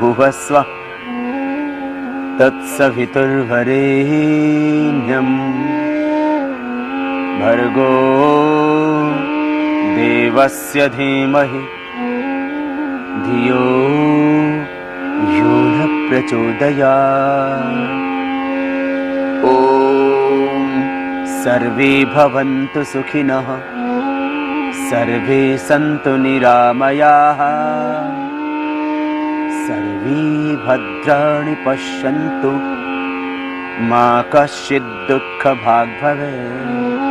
भुवस्वः तत्सवितुर्वरेण्यं भर्गो देवस्य धीमहि धियो यो न प्रचोदयात्। ॐ सर्वे भवन्तु सुखिनः, सर्वे सन्तु निरामयाः, सर्वे भद्राणि पश्यन्तु मा कश्चित् दुःखभाग् भवेत्।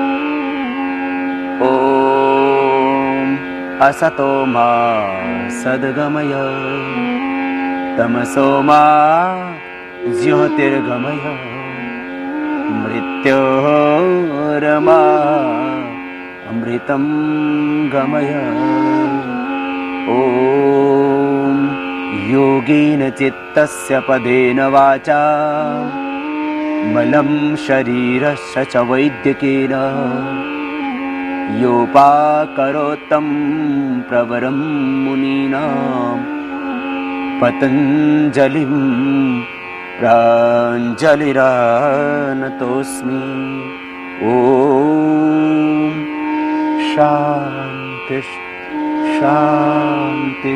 ॐ असतो मा सद्गमय, तमसो मा ज्योतिर्गमय, मृत्योर्मा अमृतं गमय। ॐ योगेन चित्तस्य पदेन वाचा मलं शरीरस्य च वैद्यकेन योपाकरोत्तं प्रवरं मुनीनां पतञ्जलिं प्राञ्जलिरानतोऽस्मि। ॐ शान्ति शान्ति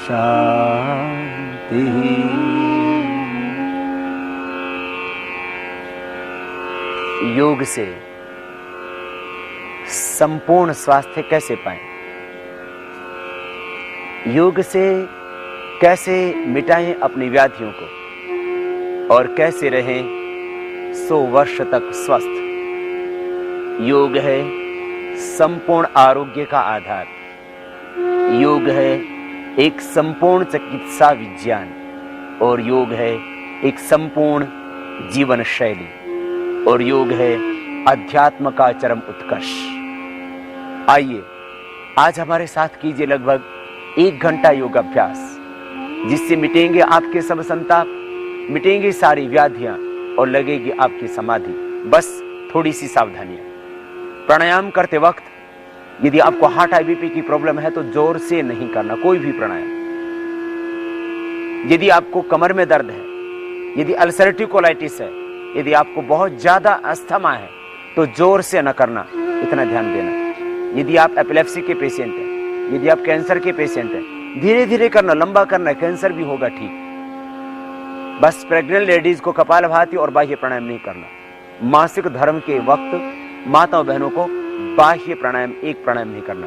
शांति। योग से संपूर्ण स्वास्थ्य कैसे पाएं? योग से कैसे मिटाएं अपनी व्याधियों को और कैसे रहें 100 वर्ष तक स्वस्थ? योग है संपूर्ण आरोग्य का आधार। योग है एक संपूर्ण चिकित्सा विज्ञान और योग है एक संपूर्ण जीवन शैली और योग है अध्यात्म का चरम उत्कर्ष। आइए आज हमारे साथ कीजिए लगभग 1 घंटा योग अभ्यास, जिससे मिटेंगे आपके सब संताप, मिटेंगी सारी व्याधियां और लगेगी आपकी समाधि। बस थोड़ी सी सावधानियां। प्राणायाम करते वक्त यदि आपको हार्ट हाई बीपी की प्रॉब्लम है तो जोर से नहीं करना कोई भी प्राणायाम। यदि आपको कमर में दर्द है, यदि अल्सरेटिव कोलाइटिस है, यदि आपको बहुत ज्यादा अस्थमा है तो जोर से न करना, इतना ध्यान देना। यदि आप एपिलेप्सी के पेशेंट हैं, यदि आप कैंसर के पेशेंट हैं, धीरे धीरे करना, लंबा करना, कैंसर भी होगा ठीक। बस प्रेग्नेंट लेडीज को कपालभाति और बाह्य प्राणायाम नहीं करना। मासिक धर्म के वक्त माताओं बहनों को बाह्य प्राणायाम, एक प्राणायाम नहीं करना।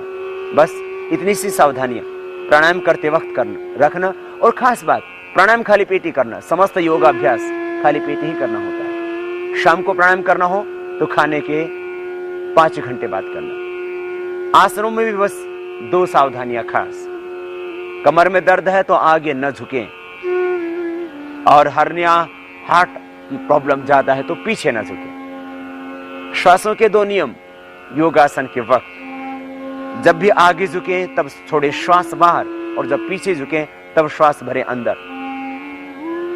बस इतनी सी सावधानियां प्राणायाम करते वक्त करना रखना। और खास बात, प्राणायाम खाली पेट ही करना। समस्त योगाभ्यास खाली पेट ही करना होता है। शाम को प्राणायाम करना हो तो खाने के 5 घंटे बाद करना। आसनों में भी बस 2 सावधानियां खास। कमर में दर्द है तो आगे न झुकें, और हर्निया हार्ट प्रॉब्लम ज्यादा है तो पीछे न झुकें। श्वासों के 2 नियम योगासन के वक्त, जब भी आगे झुके तब छोड़े श्वास बाहर, और जब पीछे झुके तब श्वास भरे अंदर।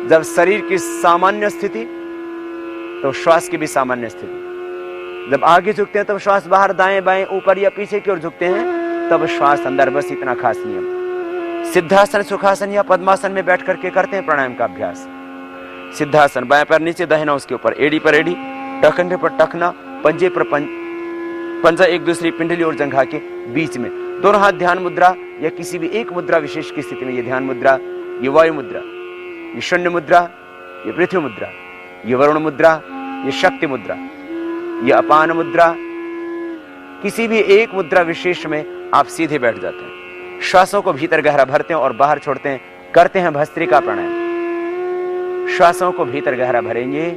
जब शरीर की सामान्य स्थिति तो श्वास की भी सामान्य स्थिति। जब आगे झुकते हैं तब श्वास बाहर, दाएं बाएं, ऊपर या पीछे की ओर झुकते हैं तब श्वास अंदर। बस इतना खास नियम। सिद्धासन, सुखासन या पद्मासन में बैठ करके करते हैं प्राणायाम का अभ्यास। सिद्धासन, बाएं पैर नीचे, दाहिना उसके ऊपर, एड़ी पर एड़ी, टखने पर टखना, पंजे पर पंजा एक दूसरी पिंडली और जंघा के बीच में। दोनों हाथ ध्यान मुद्रा या किसी भी एक मुद्रा विशेष की स्थिति में। ये ध्यान मुद्रा, ये वायु मुद्रा, ये शून्य मुद्रा, ये पृथ्वी मुद्रा, ये वरुण मुद्रा, ये शक्ति मुद्रा, ये अपान मुद्रा। किसी भी एक मुद्रा विशेष में आप सीधे बैठ जाते हैं। श्वासों को भीतर गहरा भरते हैं और बाहर छोड़ते हैं। करते हैं भस्त्रिका प्राणायाम। श्वासों को भीतर गहरा भरेंगे,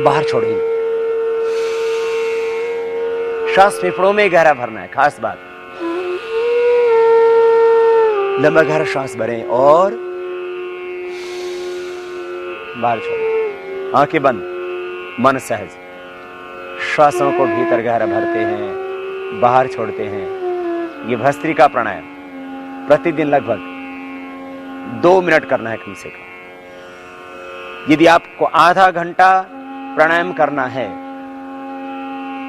बाहर छोड़ेंगे। श्वास फेफड़ों में गहरा भरना है, खास बात। लंबा गहरा श्वास भरें और बाहर छोड़ें। आंखें बंद, मन सहज। श्वासों को भीतर गहरा भरते हैं, बाहर छोड़ते हैं। ये भस्त्रिका प्राणायाम प्रतिदिन लगभग 2 मिनट करना है कम से कम। यदि आपको आधा घंटा प्राणायाम करना है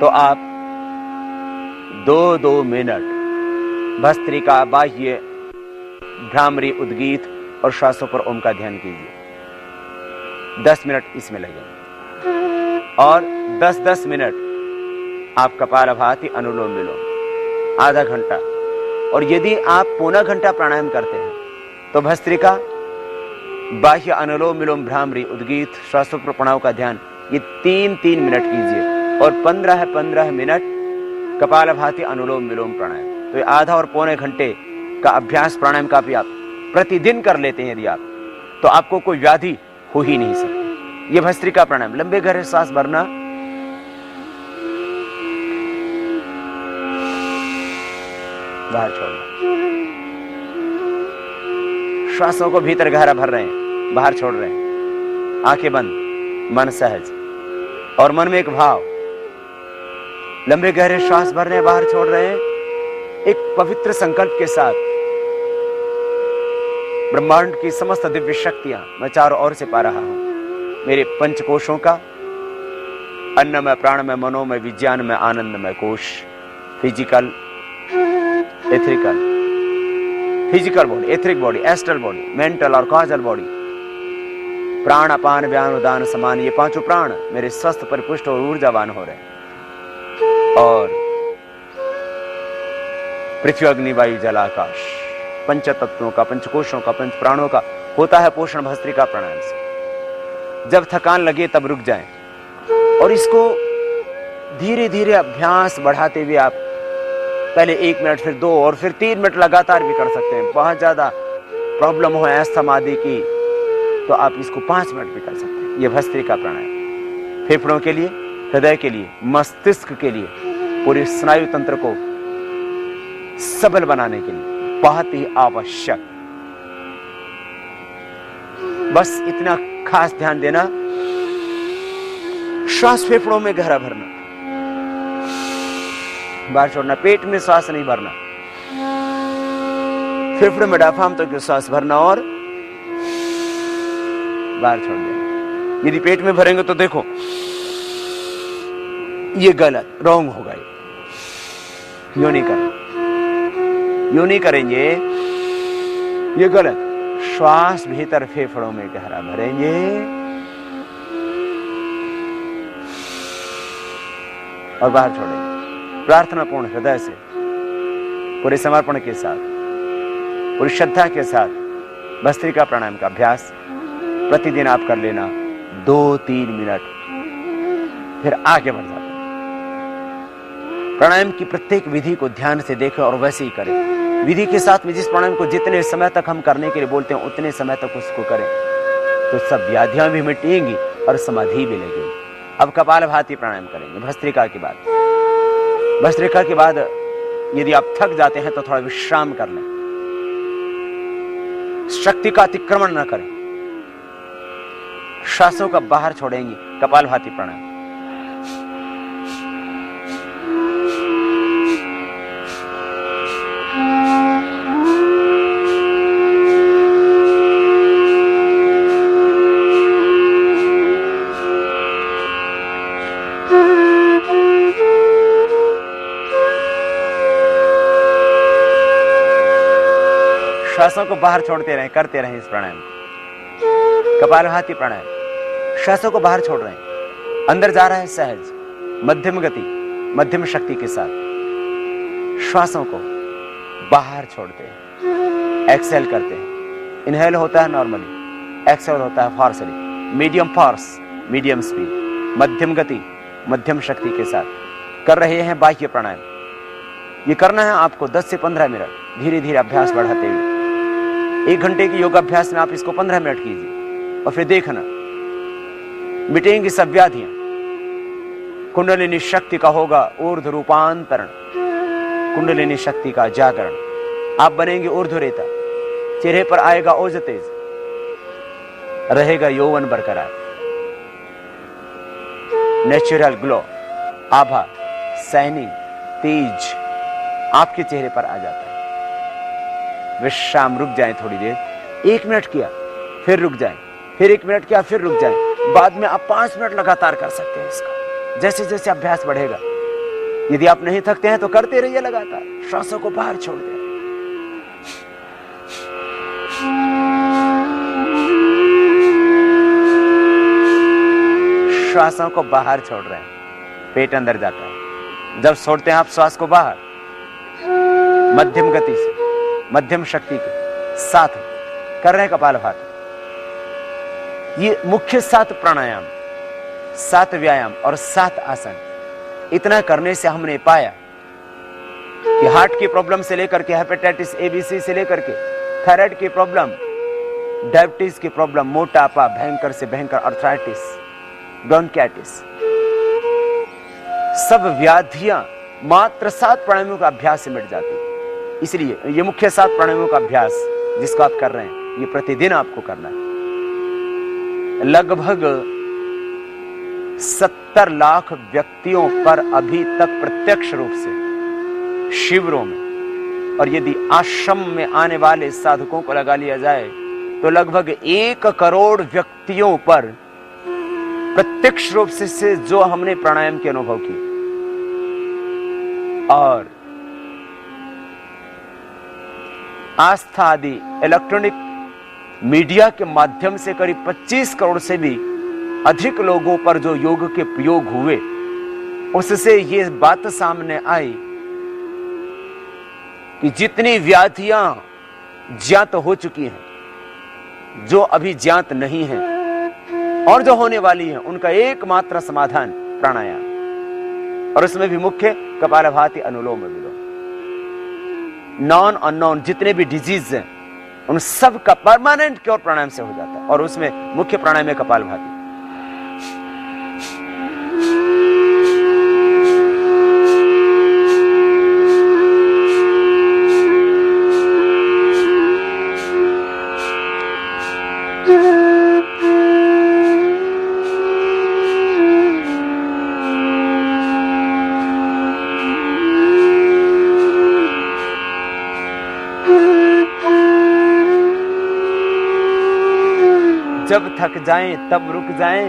तो आप 2-2 मिनट भस्त्रिका, बाह्य, भ्रामरी, उद्गीत और श्वासों पर ओम का ध्यान कीजिए। 10 मिनट इसमें लगेंगे और 10-10 मिनट आप कपालभाति, अनुलोम विलोम, आधा घंटा। और यदि आप पौना घंटा प्राणायाम करते हैं तो भस्त्रिका, बाह्य, अनुलोम विलोम, भ्रामरी, उद्गीत, श्वासों पर प्रणव का ध्यान ये 3-3 मिनट कीजिए और 15-15 मिनट कपालभाति, अनुलोम विलोम, प्राणायाम। तो ये आधा और पौने घंटे का अभ्यास प्राणायाम का भी आप प्रतिदिन कर लेते हैं यदि आप, तो आपको कोई व्याधि हो ही नहीं सकती। ये भस्त्रिका प्राणायाम, लंबे गहरे सांस भरना, बाहर छोड़ना, श्वासों को भीतर गहरा भर रहे हैं, बाहर छोड़ रहे हैं, आंखें बंद, मन सहज और मन में एक भाव, लंबे गहरे श्वास भर रहे हैं, बाहर छोड़ रहे हैं, एक पवित्र संकल्प के साथ ब्रह्मांड की समस्त दिव्य शक्तियां मैं चारों ओर से पा रहा हूं। मेरे पंचकोशों का, अन्नमय, प्राणमय, मनोमय, विज्ञानमय, आनंदमय कोश, physical, etherical, physical body, etheric body, astral body, mental और कॉजल बॉडी, प्राण, अपान, व्यान, उदान, समान, ये पांचों प्राण मेरे स्वस्थ, परिपुष्ट और ऊर्जावान हो रहे हैं। और पृथ्वी, अग्नि, वायु, जल, आकाश, पंच तत्वों का, पंचकोशों का, पंच प्राणों का होता है पोषण भस्त्रिका प्राणायाम से। जब थकान लगे तब रुक जाएं और इसको धीरे धीरे अभ्यास बढ़ाते हुए आप पहले 1 मिनट, फिर 2 और फिर 3 मिनट लगातार भी कर सकते हैं। बहुत ज्यादा प्रॉब्लम हो अस्थमा आदि की तो आप इसको 5 मिनट भी कर सकते हैं। यह भस्त्रिका प्राणायाम फेफड़ों के लिए, हृदय के लिए, मस्तिष्क के लिए, पूरे स्नायु तंत्र को सबल बनाने के लिए बहुत ही आवश्यक। बस इतना खास ध्यान देना, श्वास फेफड़ों में गहरा भरना, बाहर छोड़ना, पेट में श्वास नहीं भरना, फेफड़े में डायफ्राम तक श्वास भरना और बाहर छोड़ देना। यदि पेट में भरेंगे तो देखो ये गलत, रॉन्ग होगा, यो नहीं करना, यूं नहीं करेंगे, ये गलत। श्वास भीतर फेफड़ों में गहरा भरेंगे और बाहर छोड़ेंगे। प्रार्थना पूर्ण हृदय से, पूरे समर्पण के साथ, पूरी श्रद्धा के साथ भस्त्रिका प्राणायाम का अभ्यास प्रतिदिन आप कर लेना 2-3 मिनट, फिर आगे बढ़ जाते हैं। प्राणायाम की प्रत्येक विधि को ध्यान से देखें और वैसे ही करें। विधि के साथ में जिस प्राणायाम को जितने समय तक हम करने के लिए बोलते हैं उतने समय तक उसको करें तो सब व्याधियां भी मिटेंगी और समाधि भी लगेगी। अब कपालभाति प्राणायाम करेंगे भस्त्रिका के बाद। भस्त्रिका के बाद यदि आप थक जाते हैं तो थोड़ा विश्राम कर लें, शक्ति का अतिक्रमण न करें, श्वासों का बाहर छोड़ेंगे। कपालभाति प्राणायाम, श्वासों को बाहर छोड़ते रहें, करते रहें इस प्राणायाम को। कपालभाति प्राणायाम, श्वासों को बाहर छोड़ रहे हैं, अंदर जा रहा है सहज, मध्यम गति, मध्यम शक्ति के साथ श्वासों को बाहर छोड़ते हैं, एक्सेल करते हैं। इनहेल होता है नॉर्मली, एक्सेल होता है फोर्सली, मीडियम फोर्स, मीडियम स्पीड, मध्यम गति, मध्यम शक्ति के साथ कर रहे हैं बाह्य प्राणायाम। ये करना है आपको 10 से 15 मिनट, धीरे धीरे अभ्यास बढ़ाते हुए। 1 घंटे की योगाभ्यास में आप इसको 15 मिनट कीजिए और फिर देखना मिटेंगी सब व्याधियां। कुंडलिनी शक्ति का होगा ऊर्ध्व रूपांतरण, कुंडलिनी शक्ति का जागरण। आप बनेंगे ऊर्ध्वरेता, चेहरे पर आएगा ओज तेज, रहेगा यौवन बरकरार, नेचुरल ग्लो, आभा, शाइनिंग, तेज आपके चेहरे पर आ जाता है। विश्राम, रुक जाएं थोड़ी देर, 1 मिनट किया फिर रुक जाएं, फिर 1 मिनट किया फिर रुक जाएं। बाद में आप 5 मिनट लगातार कर सकते हैं इसका, जैसे जैसे अभ्यास बढ़ेगा। यदि आप नहीं थकते हैं तो करते रहिए लगातार, श्वासों को बाहर छोड़ दें। श्वासों को बाहर छोड़ रहे हैं, पेट अंदर जाता है। जब छोड़ते हैं आप श्वास को बाहर, मध्यम गति से, मध्यम शक्ति के साथ कर रहे हैं कपालभाति। ये मुख्य 7 प्राणायाम, 7 व्यायाम और 7 आसन, इतना करने से हमने पाया कि हार्ट की प्रॉब्लम से लेकर के हेपेटाइटिस ABC से लेकर के थायराइड की प्रॉब्लम, डायबिटीज की प्रॉब्लम, मोटापा, भयंकर से भयंकर अर्थराइटिस, ब्रोंकाइटिस, सब व्याधियां मात्र 7 प्राणायामों का अभ्यास से मिट जाती। इसलिए ये मुख्य 7 प्राणायामों का अभ्यास जिसको आप कर रहे हैं, ये प्रतिदिन आपको करना है। लगभग 70 लाख व्यक्तियों पर अभी तक प्रत्यक्ष रूप से शिविरों में, और यदि आश्रम में आने वाले साधकों को लगा लिया जाए तो लगभग 1 करोड़ व्यक्तियों पर प्रत्यक्ष रूप से जो हमने प्राणायाम के अनुभव किए। और आस्था आदि इलेक्ट्रॉनिक मीडिया के माध्यम से करीब 25 करोड़ से भी अधिक लोगों पर जो योग के प्रयोग हुए, उससे ये बात सामने आई कि जितनी व्याधियां ज्ञात हो चुकी हैं, जो अभी ज्ञात नहीं है और जो होने वाली है, उनका एकमात्र समाधान प्राणायाम, और उसमें भी मुख्य कपालभाति, अनुलोम विलोम। नॉन अननोन जितने भी डिजीज हैं उन सब का परमानेंट क्योर प्राणायाम से हो जाता है, और उसमें मुख्य प्राणायाम है कपालभाति। जब थक जाएं तब रुक जाएं,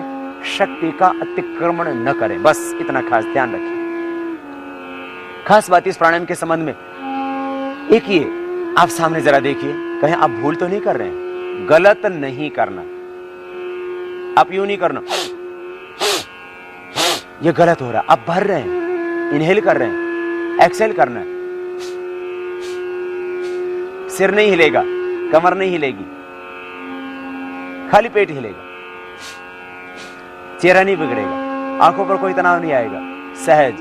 शक्ति का अतिक्रमण न करें, बस इतना खास ध्यान रखिए। खास बात इस प्राणायाम के संबंध में एक ये आप सामने जरा देखिए, कहीं आप भूल तो नहीं कर रहे हैं, गलत नहीं करना। आप यूं नहीं करना, ये गलत हो रहा, आप भर रहे हैं, इनहेल कर रहे हैं, एक्सेल करना है। सिर नहीं हिलेगा, कमर नहीं हिलेगी, खाली पेट हिलेगा, चेहरा नहीं बिगड़ेगा, आंखों पर कोई तनाव नहीं आएगा, सहज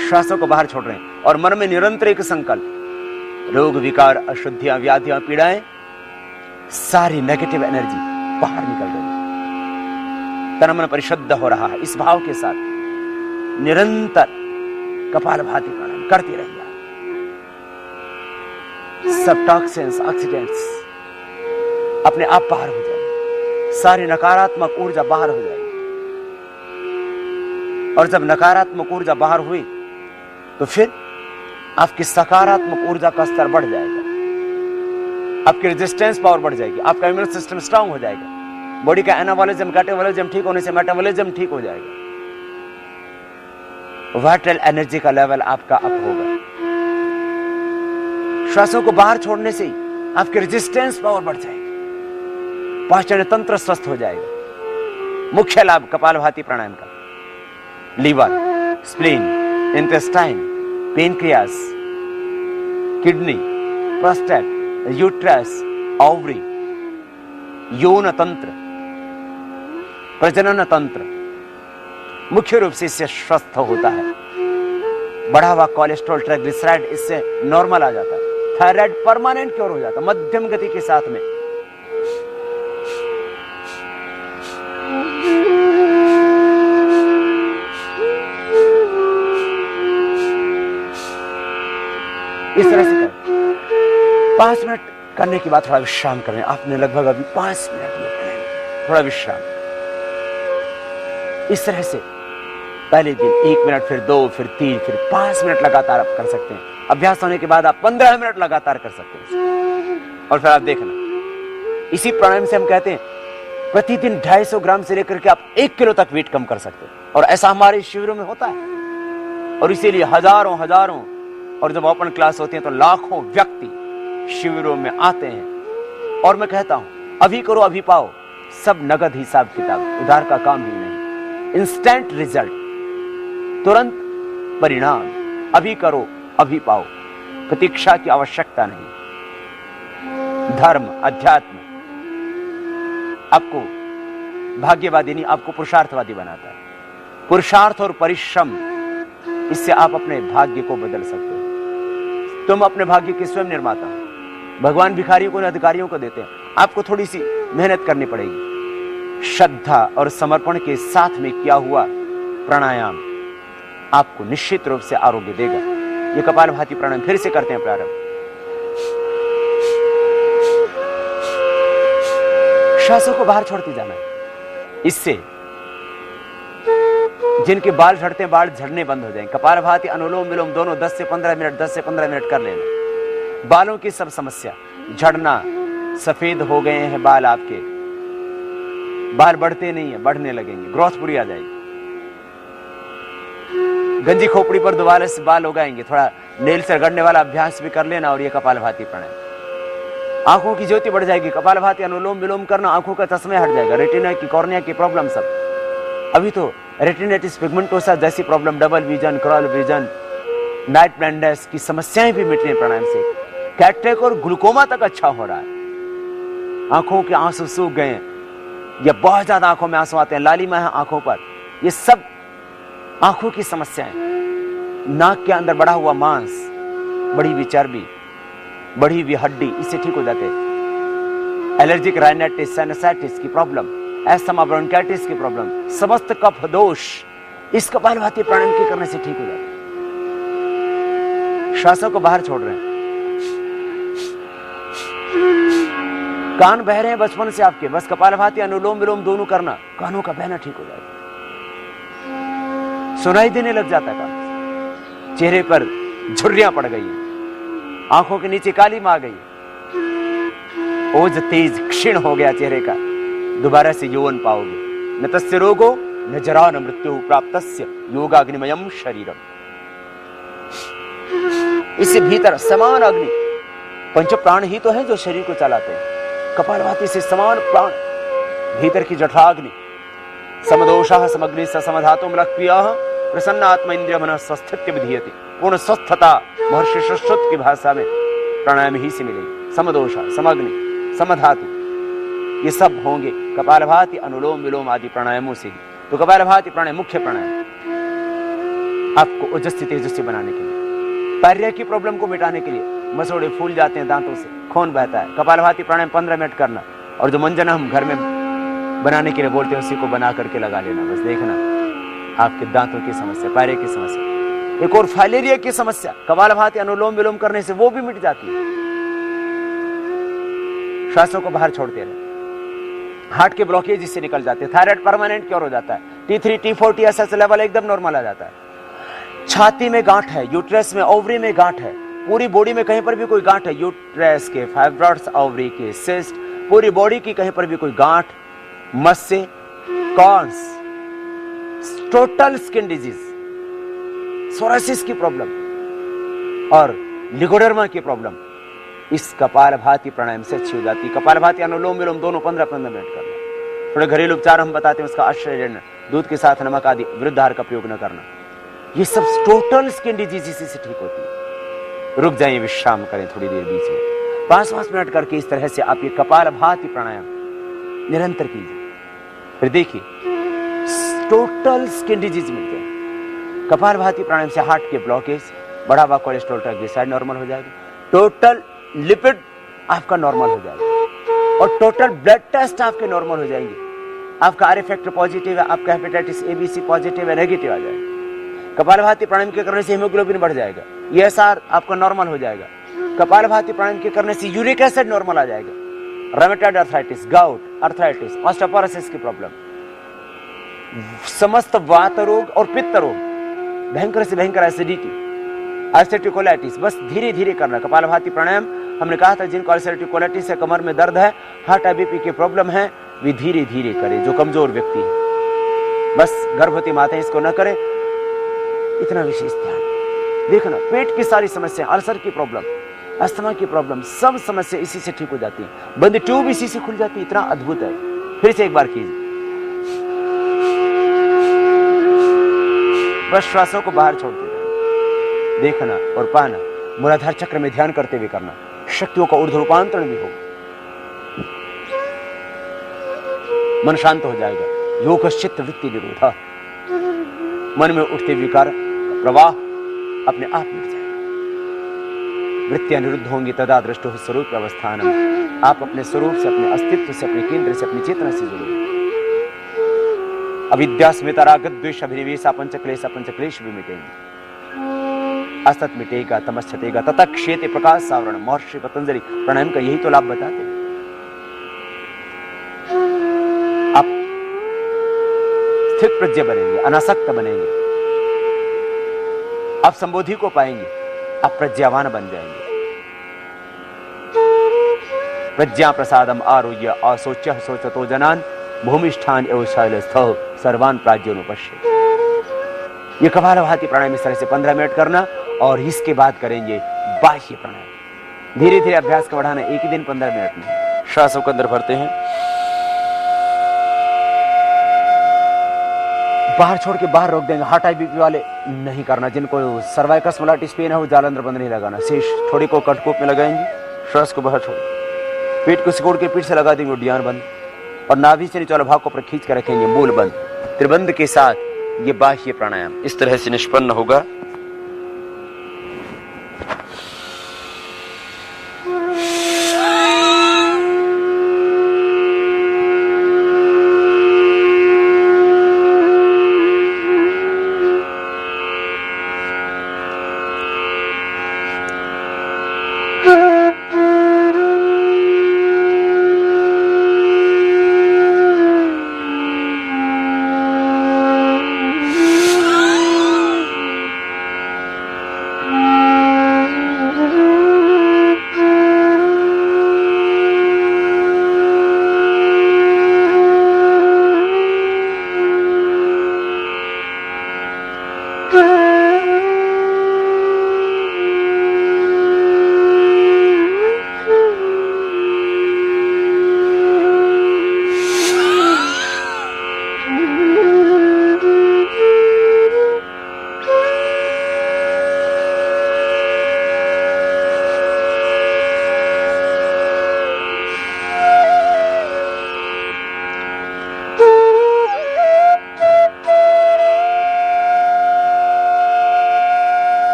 श्वासों को बाहर छोड़ रहे हैं, और मन में निरंतर एक संकल्प, रोग विकार, अशुद्धियां, व्याधियां, पीड़ाएं, सारी नेगेटिव एनर्जी बाहर निकल रही है, तन मन परिशुद्ध हो रहा है। इस भाव के साथ निरंतर कपालभाति प्राणायाम करते रहिए। सब टॉक्सिन्स, ऑक्सीडेंट्स अपने आप बाहर हो जाएंगे, सारी नकारात्मक ऊर्जा बाहर हो जाएगी, और जब नकारात्मक ऊर्जा बाहर हुई तो फिर आपकी सकारात्मक ऊर्जा का स्तर बढ़ जाएगा, आपकी रेजिस्टेंस पावर बढ़ जाएगी, आपका इम्यून सिस्टम स्ट्रांग हो जाएगा, बॉडी का एनाबॉलिज्म, कैटाबॉलिज्म ठीक होने से मेटाबॉलिज्म ठीक हो जाएगा, वाइटल एनर्जी का लेवल आपका अप होगा। श्वासों को बाहर छोड़ने से आपकी रेजिस्टेंस पावर बढ़ जाएगी, पाचन तंत्र स्वस्थ हो जाएगा। मुख्य लाभ कपालभाति प्राणायाम का, liver, spleen, intestine, pancreas, kidney, prostate, uterus, ovary, यौन तंत्र, प्रजनन तंत्र मुख्य रूप से इससे स्वस्थ होता है। बढ़ा हुआ कोलेस्ट्रॉल, ट्राइग्लिसराइड इससे नॉर्मल आ जाता है, थायराइड परमानेंट क्योर हो जाता है मध्यम गति के साथ में। इस तरह से करें। 5 मिनट करने के बाद थोड़ा विश्राम करें। आपने लगभग अभी 5 मिनट लिए, थोड़ा विश्राम। इस तरह से पहले दिन 1 मिनट, फिर 2, फिर 3, फिर 5 मिनट लगातार आप कर सकते हैं। अभ्यास होने के बाद आप 15 मिनट लगातार कर सकते हैं। और फिर आप देखना, इसी प्राणायाम से हम कहते हैं प्रतिदिन 250 ग्राम से लेकर के आप 1 किलो तक वेट कम कर सकते हैं। और ऐसा हमारे शिविरों में होता है, और इसीलिए हजारों हजारों, और जब ओपन क्लास होती है तो लाखों व्यक्ति शिविरों में आते हैं। और मैं कहता हूं, अभी करो अभी पाओ, सब नगद हिसाब किताब, उधार का काम ही नहीं। इंस्टेंट रिजल्ट, तुरंत परिणाम, अभी करो अभी पाओ, प्रतीक्षा की आवश्यकता नहीं। धर्म, अध्यात्म आपको भाग्यवादी नहीं, आपको पुरुषार्थवादी बनाता है। पुरुषार्थ और परिश्रम, इससे आप अपने भाग्य को बदल सकते हो। तुम अपने भाग्य के स्वयं निर्माता हो। भगवान भिखारियों को, अधिकारियों को देते हैं। आपको थोड़ी सी मेहनत करनी पड़ेगी। श्रद्धा और समर्पण के साथ में किया हुआ प्राणायाम आपको निश्चित रूप से आरोग्य देगा। ये कपालभाति प्राणायाम फिर से करते हैं प्रारंभ। श्वासों को बाहर छोड़ते जाना है। इससे जिनके बाल झड़ते हैं, बाल झड़ने बंद हो जाएंगे। कपालभाति, अनुलोम विलोम दोनों 10 से 15 मिनट 10 से 15 मिनट कर लेना। बालों की सब समस्या, झड़ना, सफेद हो गए हैं बाल, आपके बाल बढ़ते नहीं है, बढ़ने लगेंगे, ग्रोथ पूरी आ जाएगी। गंजी खोपड़ी पर दोबारा से बाल उगाएंगे। थोड़ा नेल से रगड़ने वाला अभ्यास भी कर लेना। और ये कपालभाति प्राणायाम, आंखों की ज्योति बढ़ जाएगी। कपालभाति अनुलोम विलोम करना, आंखों का चश्मे हट जाएगा। रेटिना की, कॉर्निया की प्रॉब्लम सब, अभी तो रेटिनाइटिस पिगमेंटोसा जैसी problem, double vision, crawl vision, night blindness की समस्याएं भी मिट रही हैं प्राणायाम से। कैटरेक्ट और ग्लूकोमा तक अच्छा हो रहा है। आंखों के आंसू सूख गए हैं या बहुत ज्यादा आंखों में आंसू आते हैं, लालिमा है आंखों पर, ये सब आंखों की समस्याएं। नाक के अंदर बढ़ा हुआ मांस, बढ़ी हुई चर्बी, बढ़ी हुई हड्डी, इससे ठीक हो जाते हैं। एलर्जिक राइनाइटिस, साइनसाइटिस की प्रॉब्लम, एस्थमा, ब्रोंकाइटिस की प्रॉब्लम, समस्त कफ दोष इस कपालभाति प्राणायाम के करने से ठीक हो जाते हैं। श्वासों को बाहर छोड़ रहे हैं। कान बह रहे हैं बचपन से आपके, बस कपालभाति अनुलोम विलोम दोनों करना, कानों का बहना ठीक हो जाएगा। सुनाई देने लग जाता है कान। चेहरे पर झुर्रियां पड़ गई हैं, आंखों के नीचे काली आ गई, ओज तेज क्षीण हो गया चेहरे का, दोबारा से यौवन पाओगे। न तस्य रोगो न जरा न मृत्यु प्राप्तस्य योगाग्निमयम शरीरम। इससे भीतर समान अग्नि, पंच प्राण ही तो है जो शरीर को चलाते हैं। कपालभाति से समान प्राण, भीतर की जठराग्नि, समदोषः समग्नि समधातुम लक्ष्यः प्रसन्न आत्मा इंद्रिय मन स्वस्थित्य विधीयते। पूर्ण स्वस्थता महर्षि सुश्रुत की भाषा में प्राणायाम ही से मिलेगी। समदोषा, समग्नि, समधातु, ये सब होंगे कपालभाति, अनुलोम विलोम आदि प्राणायामों से ही। तो कपालभाति प्राणायाम मुख्य प्राणायाम आपको ओजस्वी तेजस्वी बनाने के लिए, पायरिया की प्रॉब्लम को मिटाने के लिए। मसोड़े फूल जाते हैं दांतों से, खून बहता है, कपालभाति प्राणायाम 15 मिनट करना। और जो मंजन हम घर में बनाने के लिए बोलते हैं, उसी को बना करके लगा लेना। बस देखना आपके दांतों की समस्या, पायरे की समस्या, एक और फाइलेरिया की समस्या कपालभाति अनुलोम विलोम करने से वो भी मिट जाती है। श्वासों को बाहर छोड़ते रहे। हार्ट के ब्लॉकेज इससे निकल जाते हैं। थायराइड परमानेंट क्योर हो जाता है। T3, T4, TSH लेवल एकदम नॉर्मल आ जाता है। छाती में गांठ है, यूट्रस में, ओवरी में गांठ है, पूरी बॉडी में कहीं पर भी कोई गांठ है, यूट्रस के, फाइब्रॉइड्स, ओवरी के, सिस्ट, पूरी बॉडी की कहीं पर भी कोई गांठ, मस्से, corns, total skin disease, psoriasis की प्रॉब्लम और लिगोडर्मा की प्रॉब्लम इस कपालभाति प्राणायाम से अच्छी हो जाती है। कपालभाति अनुलोम विलोम दोनों 15-15 मिनट करना। थोड़े घरेलू उपचार हम बताते हैं, उसका आश्रय लेना, दूध के साथ नमक आदि वृद्ध आहार का प्रयोग न करना। ये सब टोटल स्किन डिजीज इसी से ठीक होती है। रुक जाइए, विश्राम करें थोड़ी देर बीच में, 5-5 मिनट करके इस तरह से आप ये कपालभाति प्राणायाम निरंतर कीजिए। फिर देखिए टोटल स्किन डिजीज मिलते हैं। कपालभाति प्राणायाम से हार्ट के ब्लॉकेज, बढ़ा हुआ कोलेस्ट्रॉल, ट्राइग्लिसराइड नॉर्मल हो जाएगा, टोटल लिपिड आपका नॉर्मल हो जाएगा और टोटल ब्लड टेस्ट आपके नॉर्मल हो जाएंगे। आपका आर फैक्टर पॉजिटिव है, आपका हेपेटाइटिस ABC पॉजिटिव है, नेगेटिव आ जाएगा। कपालभाति प्राणायाम के करने से हीमोग्लोबिन बढ़ जाएगा, ESR आपका नॉर्मल हो जाएगा। कपालभाति प्राणायाम के करने से यूरिक एसिड नॉर्मल आ जाएगा। Rheumatoid arthritis, gout, arthritis, osteoporosis की प्रॉब्लम, समस्त वात रोग और पित्त रोग, भयंकर से भयंकर एसिडिटी, अल्सरेटिव कोलाइटिस, बस धीरे धीरे करना। कपालभाति प्राणायाम हमने कहा था जिनको अल्सरेटिव कोलाइटिस है, कमर में दर्द है, हार्ट BP की प्रॉब्लम है, वे धीरे धीरे करें। जो कमजोर व्यक्ति है, बस गर्भवती माताएं इसको न करें, इतना विशेष ध्यान देखना। पेट की सारी समस्या, अल्सर की प्रॉब्लम, अस्थमा की प्रॉब्लम, सब समस्या इसी से ठीक हो जाती है। बंद ट्यूब इसी से खुल जाती है, इतना अद्भुत है। फिर से एक बार कीजिए। बस श्वासों को बाहर छोड़ते रहना, देखना और पाना, मूलाधार चक्र में ध्यान करते हुए करना। शक्तियों का ऊर्ध्व रूपांतरण भी होगा, मन शांत हो जाएगा। योगश्चित्त वृत्ति निरोधा, मन में उठते विकार प्रवाह अपने आप मिट जाएगा। वृत्तियां निरुद्ध होंगी, तदा दृष्टो स्वरूप अवस्थान। आप अपने स्वरूप से, अपने अस्तित्व से, अपने केंद्र से, अपनी चेतना से जुड़े। अविद्या स्मिता रागत द्वेष अभिनिवेश पंचक्लेश पंचक्लेश भी मिटेंगे। असत मिटेगा, तमस छटेगा, तथा क्षेत्र प्रकाश सावरण। महर्षि पतंजलि प्राणायाम का यही तो लाभ बताते हैं। आप स्थित प्रज्ञ बनेंगे, अनासक्त बनेंगे, आप संबोधि को पाएंगे, आप प्रज्ञावान बन जाएंगे। प्रज्ञा प्रसादम आरोग्य असोच्य सोचतो जनान भूमिष्ठान एवं शैलस्थौ सर्वान प्राज्ञोनुपश्य। ये कपालभाति प्राणायाम इस तरह से 15 मिनट करना, और इसके बाद करेंगे बाह्य प्राणायाम। धीरे धीरे अभ्यास को बढ़ाना, एक ही दिन 15 मिनट में। श्वासों को अंदर भरते हैं, बाहर छोड़ के बाहर रोक देंगे। हार्ट बीपी वाले नहीं करना, जिनको सर्वाइकल स्मॉलाइटिस पेन है वो जालंधर बंद नहीं लगाना, शेष थोड़ी को कटकोप में लगाएंगे। श्वास को बाहर छोड़, पेट को सिकोड़ के पीठ से लगा देंगे उड्डयन बंद, और नाभि से नीचे वाला भाग को खींच कर रखेंगे मूल बंद। त्रिबंध के साथ ये बाह्य प्राणायाम इस तरह से निष्पन्न होगा।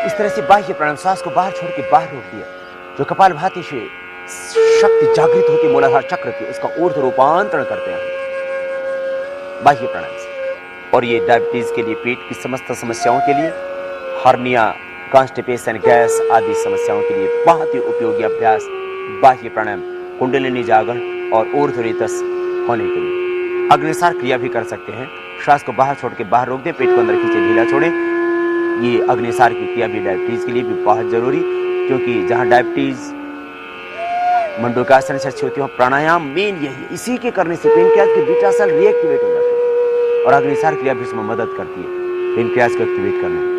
इस तरह से बाह्य प्राणायाम, श्वास को बाहर छोड़ के बाहर रोक दिया। जो कपालभाति से शक्ति जागृत होती है मूलाधार चक्र की, उसका ऊर्ध्व रूपांतरण करते हैं बाह्य प्राणायाम से। और ये डायबिटीज के लिए, पेट की समस्त समस्याओं के लिए, हर्निया, कॉन्स्टिपेशन, गैस आदि समस्याओं के लिए बहुत ही उपयोगी अभ्यास बाह्य प्राणायाम, कुंडलिनी जागरण और ऊर्ध्वरेतस होने के लिए। अग्निसार क्रिया भी कर सकते हैं। श्वास को बाहर छोड़ के बाहर रोक दें, पेट को अंदर खींचे, ढीला छोड़े। ये अग्निसार की क्रिया भी डायबिटीज के लिए भी बहुत जरूरी, क्योंकि जहां डायबिटीज मंडूकासन से अच्छी होती है, प्राणायाम मेन यही है। इसी के करने से पेनक्रियाज के बीटा सेल रिएक्टिवेट हो जाते हैं, और अग्निसार क्रिया भी इसमें मदद करती है पेनक्रियाज को एक्टिवेट करने में।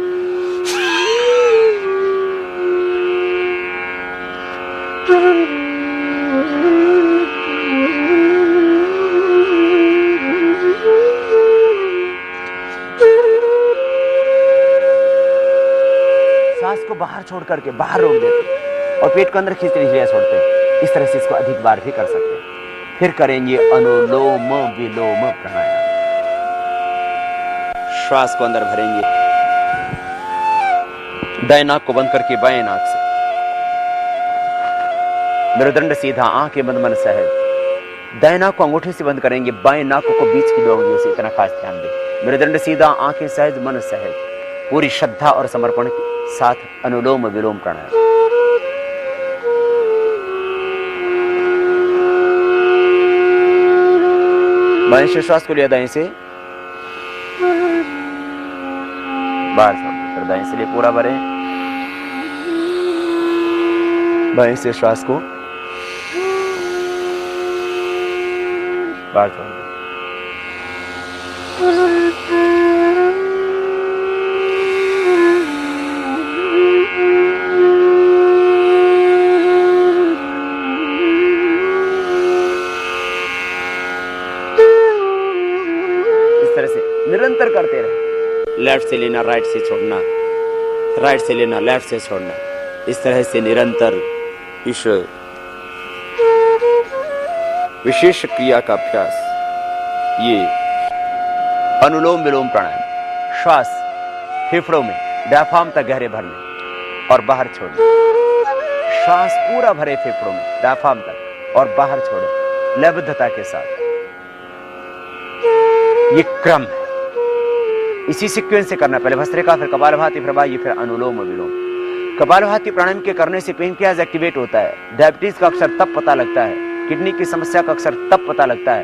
सांस को बाहर छोड़ करके बाहर रोक देते और पेट को अंदर खींचते हुए छोड़ते हैं। इस तरह से इसको अधिक बार भी कर सकते हैं। फिर करेंगे अनुलोम विलोम प्राणायाम। श्वास को अंदर भरेंगे, दाएं नाक को बंद करके बाएं नाक से, मेरुदंड सीधा, आंखें बंद, मन सहज। दाएं नाक को अंगूठे से बंद करेंगे, बाएं नाक को बीच की 2 उंगलियों से। इतना खास ध्यान दें। मेरुदंड सीधा, आंखें सहज, मन सहज, पूरी श्रद्धा और समर्पण के साथ अनुलोम विलोम प्राणायाम। बाएं से श्वास को लिया, दाएं से बाहर छोड़, दाएं से लिए पूरा भरें। बाएं से श्वास को बाहर छोड़। निरंतर करते लेफ्ट से लेना, राइट से छोड़ना, राइट से लेना, लेफ्ट से छोड़ना। इस तरह से निरंतर इस विशेष क्रिया का अभ्यास, ये अनुलोम विलोम प्राणायाम, श्वास फेफड़ों में डायफ्राम तक गहरे भरने और बाहर छोड़ने, श्वास पूरा भरे फेफड़ों में डायफ्राम तक और बाहर छोड़े लयबद्धता के साथ। ये क्रम है, इसी सीक्वेंस से करना। पहले भस्त्रिका, फिर कपालभाति, फिर वायु, फिर अनुलोम विलोम। कपालभाति प्राणायाम के करने से पेनक्रियाज एक्टिवेट होता है। डायबिटीज का अक्सर तब पता लगता है, किडनी की समस्या का अक्सर तब पता लगता है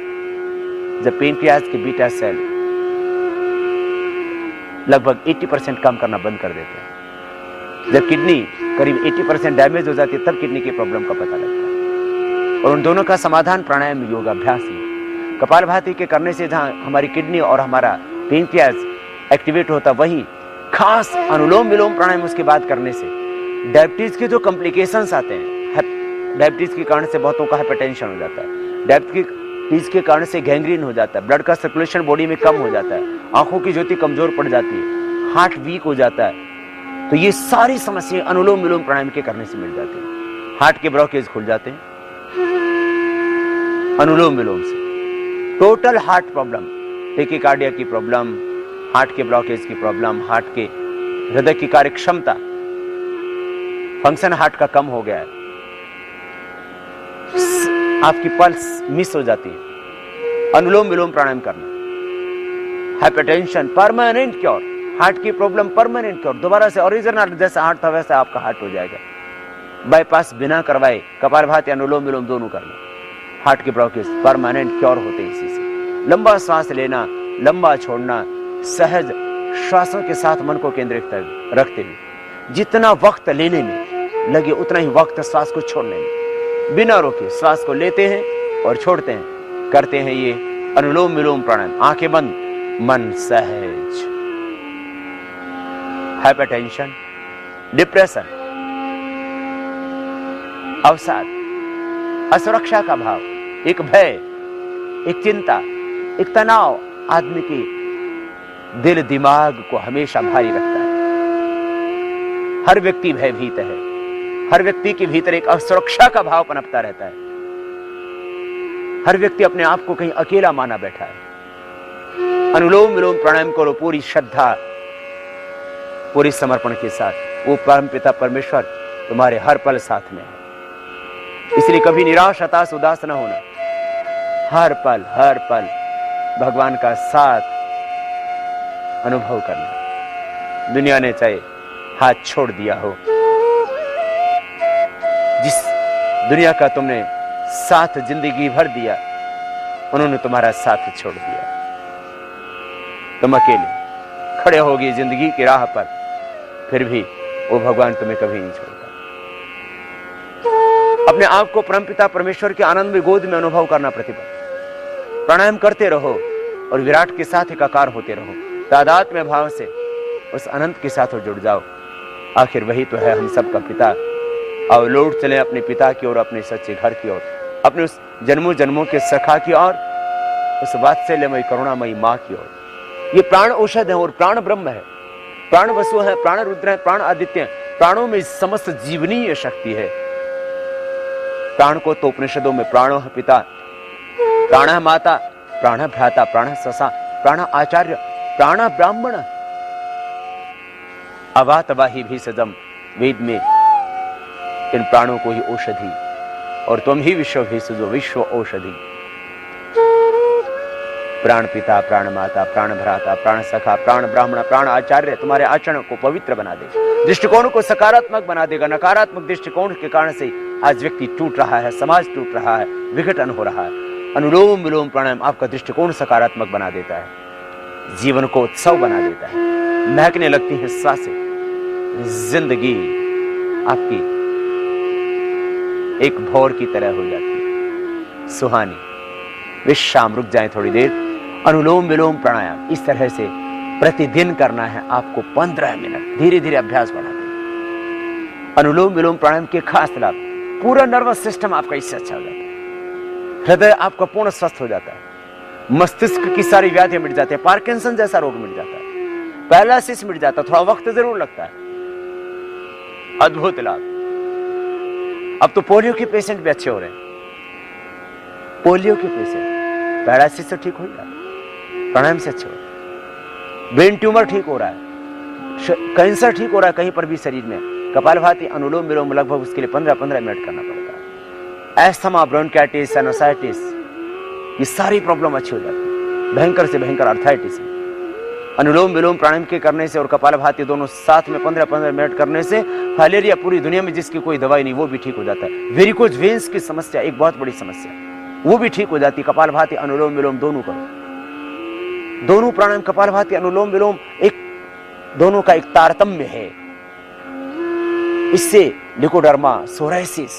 जब पेनक्रियाज के बीटा सेल लगभग 80% काम करना बंद कर देते हैं। जब किडनी करीब 80% डैमेज हो जाती है, तब किडनी की प्रॉब्लम का पता लगता है। और उन दोनों का समाधान प्राणायाम, योगाभ्यास ही। कपालभाति के करने से जहां हमारी किडनी और हमारा पेनक्रियाज एक्टिवेट होता, वही खास अनुलोम विलोम प्राणायाम उसके बाद करने से डायबिटीज के जो कॉम्प्लिकेशंस आते हैं, डायबिटीज के कारण से बहुतों का हाइपरटेंशन हो जाता है, डायबिटीज के कारण से गैंग्रीन हो जाता है, ब्लड का सर्कुलेशन बॉडी में कम हो जाता है, आंखों की ज्योति कमजोर पड़ जाती है, हार्ट वीक हो जाता है। तो ये सारी समस्याएं अनुलोम विलोम प्राणायाम के करने से मिल जाती हैं। हार्ट के ब्लॉकेज खुल जाते हैं अनुलोम विलोम से। टोटल हार्ट प्रॉब्लम, टेकिकार्डिया की प्रॉब्लम, हार्ट के ब्लॉकेज की प्रॉब्लम, हार्ट के हृदय की कार्य क्षमता, फंक्शन हार्ट का कम हो गया है, आपकी पल्स मिस हो जाती है, अनुलोम विलोम प्राणायाम करना। हाइपरटेंशन परमानेंट क्योर, हार्ट की प्रॉब्लम परमानेंट क्योर, दोबारा से ओरिजिनल जैसा हार्ट था वैसा आपका हार्ट हो जाएगा। बाईपास बिना करवाए कपालभाति अनुलोम विलोम दोनों करना, हार्ट के ब्लॉकेज परमानेंट क्योर होते हैं इसी से। लंबा सांस लेना, लंबा छोड़ना, सहज श्वासों के साथ मन को केंद्रित रखते हुए जितना वक्त लेने में लगे उतना ही वक्त श्वास को छोड़ने में, बिना रोके श्वास को लेते हैं और छोड़ते हैं, करते हैं ये अनुलोम विलोम प्राणायाम। आंखें बंद, मन सहज। हाइपरटेंशन, डिप्रेशन, अवसाद, असुरक्षा का भाव, एक भय, एक चिंता, एक तनाव आदमी के दिल दिमाग को हमेशा भारी रखता है। हर व्यक्ति भयभीत है, हर व्यक्ति के भीतर एक असुरक्षा का भाव पनपता रहता है। हर व्यक्ति अपने आप को कहीं अकेला माना बैठा है। अनुलोम विलोम प्राणायाम करो पूरी श्रद्धा, पूरी समर्पण के साथ। वो परम पिता परमेश्वर तुम्हारे हर पल साथ में है, इसलिए कभी निराश, हताश, उदास न होना। हर पल भगवान का साथ अनुभव करना। दुनिया ने चाहे हाथ छोड़ दिया हो, जिस दुनिया का तुमने साथ जिंदगी भर दिया, उन्होंने तुम्हारा साथ छोड़ दिया। तुम अकेले खड़े होगी जिंदगी की राह पर, फिर भी वो भगवान तुम्हें कभी नहीं छोड़ता। अपने आप को परमपिता परमेश्वर के आनंद में गोद में अनुभव करना। प्रतिपल प्राणायाम करते रहो और विराट के साथ एकाकार होते रहो। तादात्म्य भाव से उस अनंत के साथ जुड़ जाओ। आखिर वही तो है हम सबका पिता। और लौट चले अपने पिता की ओर, अपने सच्चे घर की ओर, अपने उस जन्मों जन्मों के सखा की ओर, उस वात्सल्यमयी करुणामयी माँ की ओर। ये प्राण औषध है और प्राण ब्रह्म है, प्राण वसु है, प्राण रुद्र है, प्राण आदित्य है। प्राणों में समस्त जीवनीय शक्ति है। प्राण को तो उपनिषदों में प्राणो है पिता, प्राण माता, प्राण भ्राता, प्राण ससा, प्राण आचार्य, प्राण ब्राह्मण, अवातवाही भी सजम। वेद में इन प्राणों को ही औषधि, और तुम ही विश्व भेषजो विश्व औषधि। प्राण पिता, प्राण माता, प्राण भ्राता, प्राण सखा, प्राण ब्राह्मण, प्राण आचार्य तुम्हारे आचरण को पवित्र बना देगा, दृष्टिकोण को सकारात्मक बना देगा। नकारात्मक दृष्टिकोण के कारण से आज व्यक्ति टूट रहा है, समाज टूट रहा है, विघटन हो रहा है। अनुलोम विलोम प्राणायाम आपका दृष्टिकोण सकारात्मक बना देता है, जीवन को उत्सव बना देता है। महकने लगती है सांसें, जिंदगी आपकी एक भौर की तरह हो जाती है, सुहानी। विश्राम, रुक जाएं थोड़ी देर। अनुलोम विलोम प्राणायाम इस तरह से प्रतिदिन करना है आपको 15 मिनट। धीरे धीरे अभ्यास बढ़ाते। अनुलोम विलोम प्राणायाम के खास लाभ, पूरा नर्वस सिस्टम आपका इससे अच्छा हो जाता है, हृदय आपका पूर्ण स्वस्थ हो जाता है, मस्तिष्क की सारी व्याधियां मिट जाती है, पार्किंसन जैसा रोग मिट जाता है, पैरालिसिस मिट जाता, थोड़ा वक्त जरूर लगता है, अद्भुत लाभ। अब तो पोलियो के पेशेंट भी अच्छे हो रहे हैं। पोलियो के पेशेंट पैरालिसिस से ठीक हो गया, प्राणायाम से अच्छे हो रहे हैं। ब्रेन ट्यूमर ठीक हो रहा है, कैंसर ठीक हो रहा है कहीं पर भी शरीर में। कपालभाति अनुलोम विलोम लगभग उसके लिए 15-15 मिनट करना पड़ता है। एस्थमा, ब्रोंकाइटिस, साइनोसाइटिस, ये सारी प्रॉब्लम अच्छी हो जाती है। भयंकर से भयंकर अर्थराइटिस, अनुलोम विलोम प्राणायाम के करने से और कपालभाति दोनों साथ में 15-15 मिनट करने से फाइलेरिया पूरी दुनिया में जिसकी कोई दवाई नहीं वो भी ठीक हो जाता है। वेरिकोज वेन्स की समस्या एक बहुत बड़ी समस्या, वो भी ठीक हो जाती है। कपालभाति अनुलोम विलोम दोनों करो, दोनों प्राणायाम कपालभाति अनुलोम विलोम एक दोनों का एक तारतम्य है। इससे लिकोडर्मा, सोराइसिस,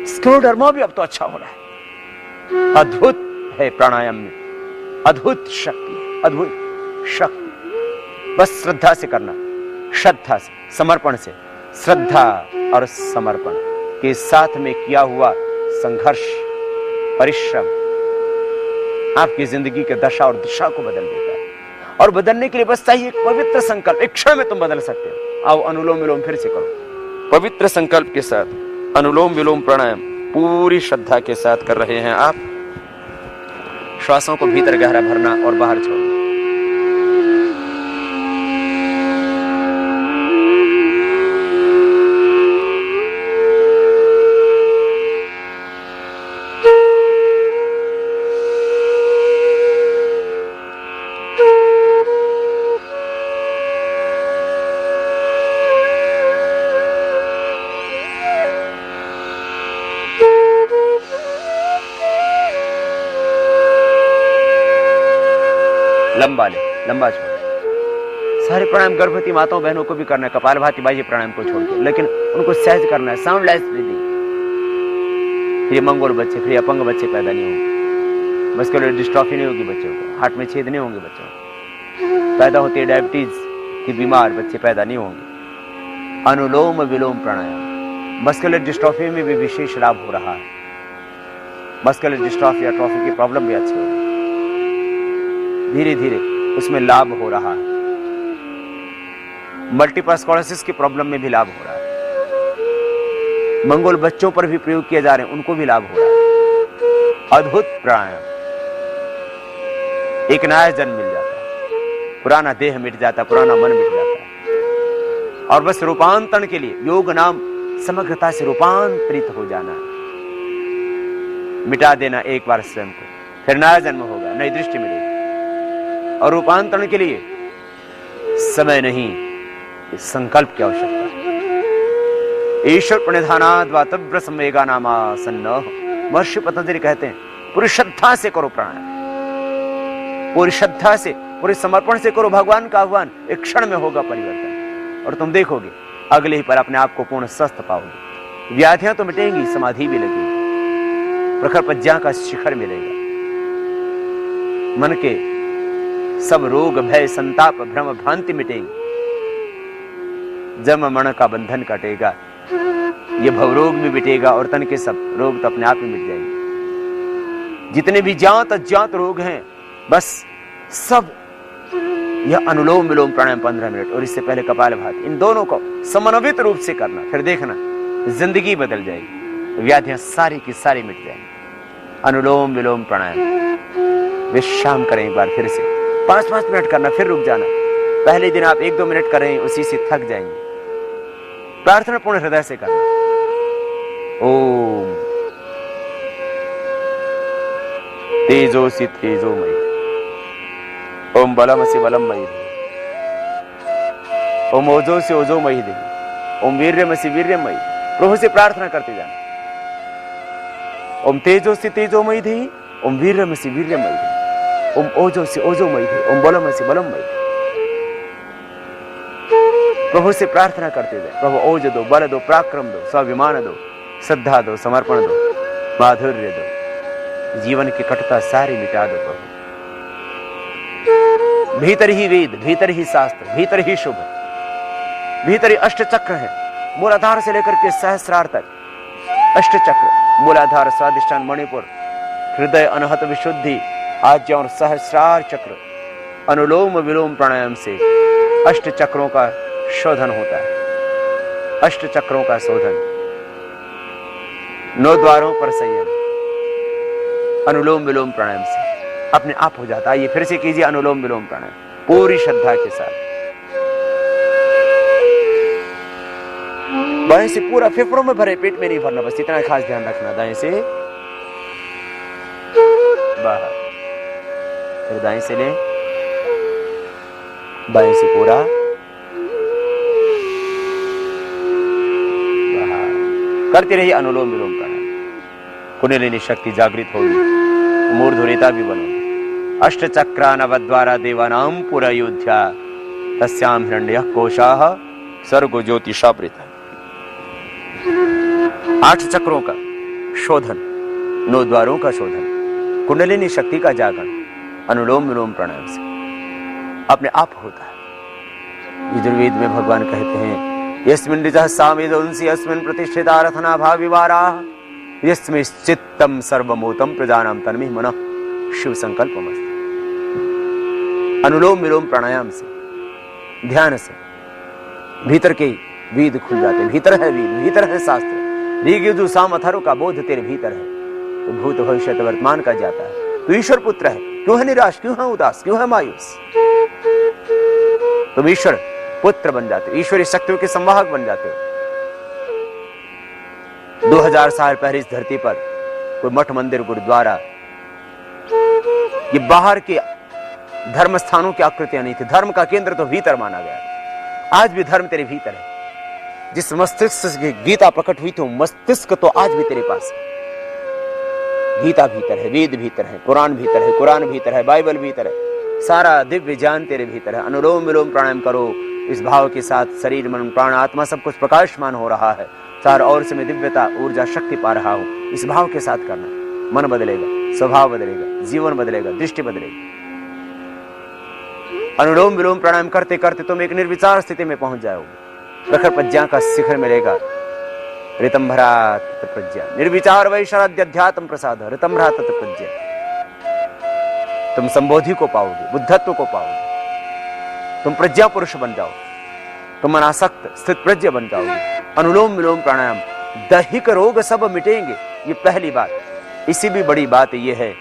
स्क्लेरोडर्मा भी अब तो अच्छा हो रहा है। अद्भुत है प्राणायाम में, अद्भुत शक्ति है, अद्भुत शक्ति। बस श्रद्धा से करना, श्रद्धा से, समर्पण से। श्रद्धा और समर्पण के साथ में किया हुआ संघर्ष, परिश्रम आपकी जिंदगी के दशा और दिशा को बदल देता है। और बदलने के लिए बस चाहिए एक पवित्र संकल्प, एक क्षण में तुम बदल सकते हो। आओ अनुलोम विलोम फिर से करो, पवित्र संकल्प के साथ अनुलोम विलोम प्राणायाम पूरी श्रद्धा के साथ कर रहे हैं आप। श्वासों को भीतर गहरा भरना और बाहर छोड़ना। लंबा ले, लंबा छोड़। सारे प्राणायाम गर्भवती माताओं बहनों को भी करना है, कपालभाति बाह्य प्राणायाम को छोड़ के, लेकिन उनको सहज करना है, साउंडलेस ब्रीदिंग। फिर मंगोल बच्चे, फिर अपंग बच्चे पैदा नहीं होंगे, मस्कुलर डिस्ट्रॉफी नहीं होगी बच्चों को, हार्ट में छेद नहीं होंगे बच्चों को, पैदा होते डायबिटीज के बीमार बच्चे पैदा नहीं होंगे। अनुलोम विलोम प्राणायाम मस्कुलर डिस्ट्रॉफी में भी विशेष लाभ हो रहा है। मस्कुलर डिस्ट्रॉफी या ट्रॉफी की प्रॉब्लम भी अच्छी हो रही है, धीरे धीरे उसमें लाभ हो रहा है। मल्टीपल स्क्लेरोसिस की प्रॉब्लम में भी लाभ हो रहा है। मंगोल बच्चों पर भी प्रयोग किए जा रहे हैं, उनको भी लाभ हो रहा है। अद्भुत प्राणायाम, एक नया जन्म मिल जाता है, पुराना देह मिट जाता है, पुराना मन मिट जाता है। और बस रूपांतरण के लिए योग नाम समग्रता से रूपांतरित हो जाना, मिटा देना एक बार स्वयं को, फिर नया जन्म होगा, नई दृष्टि मिलेगी। और रूपांतरण के लिए समय नहीं, संकल्प की आवश्यकता है। ईश्वर प्रणिधानाद वा तीव्र संवेगा नामासन्न। महर्षि पतंजलि कहते हैं पूरी श्रद्धा से करो प्राणायाम, पूरी श्रद्धा से, पूरे समर्पण से करो भगवान का आह्वान। एक क्षण में होगा परिवर्तन और तुम देखोगे अगले ही पर अपने आप को पूर्ण स्वस्थ पाओगे। व्याधियां तो मिटेंगी, समाधि भी लगेगी, प्रखर प्रज्ञा का शिखर मिलेगा, मन के सब रोग भय संताप भ्रम भ्रांति मिटेंगी, जन्म मरण का बंधन कटेगा, ये भवरोग भी मिटेगा और तन के सब रोग तो अपने आप ही मिट जाएंगे। जितने भी ज्ञात अज्ञात रोग हैं बस सब यह अनुलोम विलोम प्राणायाम 15 मिनट और इससे पहले कपालभाति, इन दोनों को समन्वित रूप से करना। फिर देखना जिंदगी बदल जाएगी, व्याधियां सारी की सारी मिट जाएंगी। अनुलोम विलोम प्राणायाम विश्राम करें एक बार, फिर से 5-5 मिनट करना, फिर रुक जाना। पहले दिन आप 1-2 मिनट करें, उसी से थक जाएंगे। प्रार्थना पूर्ण हृदय से करना। ओम तेजोसी तेजोमयी, ओम बलमसि बलमयी, ओम ओजोसी ओजोमयी दे, ओम वीर्यमसि वीर्यमयी। प्रभु से प्रार्थना करते जाना। ओम तेजोसी तेजोमयी दे, ओम वीर्यमसि वीर्यमयी दे, ओम ओजोसी ओजोमयी दे, ओम बलमसि बलमयी दे। प्रभु से प्रार्थना करते जाए, प्रभु ओज दो, बल दो, पराक्रम दो, स्वाभिमान दो, श्रद्धा दो, समर्पण दो, माधुर्य दो, जीवन की कटुता सारी मिटा दो प्रभु। भीतर ही वेद, भीतर ही शास्त्र, भीतर ही शुभ, भीतर ही अष्ट चक्र है। मूलाधार से लेकर के सहस्रार तक अष्ट चक्र, मूलाधार, स्वादिष्ठान, मणिपुर, हृदय, अनहत, विशुद्धि, आज्ञा और सहस्रार चक्र अनुलोम विलोम प्राणायाम से अष्ट चक्रों का शोधन होता है, अष्ट चक्रों का शोधन, 9 द्वारों पर संयम, अनुलोम विलोम प्राणायाम से अपने आप हो जाता है। ये फिर से कीजिए अनुलोम विलोम प्राणायाम पूरी श्रद्धा के साथ। बाएं से पूरा फेफड़ों में भरे, पेट में नहीं भरना, बस इतना खास ध्यान रखना। दाएं से बाहर, फिर दाएं से लें, बाएं से पूरा बाहर। करते रहिए अनुलोम विलोम प्राणायाम। कुंडलिनी शक्ति जागृत होगी, मूर्धन्यता भी बनोगी। अष्ट चक्रा नवद्वारा देवानाम पुरा योध्या तस्याम हिरण्यः कोशाः सर्गो ज्योतिषावृतः। 8 चक्रों का शोधन, 9 द्वारों का शोधन, कुंडलिनी शक्ति का जागरण अनुलोम विलोम प्राणायाम से अपने आप होता है। यजुर्वेद में भगवान कहते हैं यस्मिन् ऋजः सामेदंसि यस्मिन् प्रतिष्ठिता रथना भाविवाराः यस्मिन् चित्तम सर्वमोतम प्रजानाम तन्मे मनः शिव संकल्पमस्तु। अनुलोम विलोम प्राणायाम से, ध्यान से भीतर के वेद खुल जाते हैं। भीतर है वेद, भीतर है शास्त्र। ऋग यजुः साम अथर्व का बोध तेरे भीतर है। तो भूत भविष्य वर्तमान का जाता है। तो ईश्वर पुत्र है, क्यों है निराश, क्यों है उदास, क्यों है मायूस? तुम ईश्वर पुत्र बन जाते हो, ईश्वरीय शक्तियों के संवाहक बन जाते हो। 2000 साल पहले इस धरती पर कोई मठ मंदिर गुरुद्वारा ये बाहर के धर्म स्थानों की आकृतियां नहीं थी। धर्म का केंद्र तो भीतर माना गया। आज भी धर्म तेरे भीतर है। जिस मस्तिष्क से गीता प्रकट हुई थी, मस्तिष्क तो आज भी तेरे पास है। गीता भीतर है, वेद भीतर है, पुराण भीतर है, कुरान भीतर है, बाइबल भीतर है, सारा दिव्य ज्ञान तेरे भीतर है। अनुलोम विलोम प्राणायाम करो इस भाव के साथ, शरीर मन प्राण आत्मा सब कुछ प्रकाशमान हो रहा है। चार और से मैं दिव्यता ऊर्जा शक्ति पा रहा हूं, इस भाव के साथ करना। मन बदलेगा, स्वभाव बदलेगा, जीवन बदलेगा, दृष्टि बदलेगी। अनुलोम विलोम प्राणायाम करते करते तुम एक निर्विचार स्थिति में पहुंच जाओगे। प्रखर प्रज्ञा का शिखर मिलेगा। ऋतंभरा तत् प्रज्ञा निर्विचार वैशराध्यात्म प्रसाद ऋतंभरा तत् प्रज्ञा। तुम संबोधि को पाओगे, बुद्धत्व को पाओगे, तुम प्रज्ञा पुरुष बन जाओ, तुम अनासक्त स्थित प्रज्ञा बन जाओगे। अनुलोम विलोम प्राणायाम दैहिक रोग सब मिटेंगे, ये पहली बात। इसी भी बड़ी बात यह है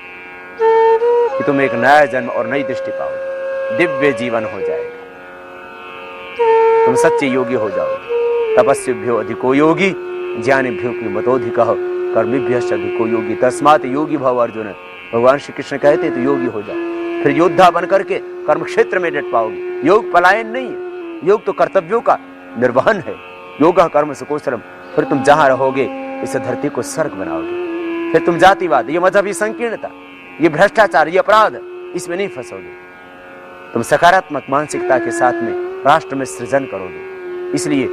कि तुम एक नया जन्म और नई दृष्टि पाओगे, दिव्य जीवन हो जाएगा, तुम सच्चे योगी हो जाओगे। तपस्विभ्यो अधिको योगी ज्ञानिभ्यो मतोधिकः कर्मिभ्यश्च अधिको योगी तस्मात् योगी भव अर्जुन। भगवान श्री कृष्ण कहते तो योगी हो जाओ, फिर योद्धा बन करके कर्म क्षेत्र में डट पाओगे। योग पलायन नहीं है, योग तो कर्तव्यों का निर्वहन है। योगा कर्म सुकौशलम। फिर तुम जहां रहोगे इस धरती को स्वर्ग बनाओगे। फिर तुम जातिवाद, ये मजहबी संकीर्णता, ये भ्रष्टाचार, ये अपराध, इसमें नहीं फंसोगे। तुम सकारात्मक मानसिकता के साथ में राष्ट्र में सृजन करोगे। इसलिए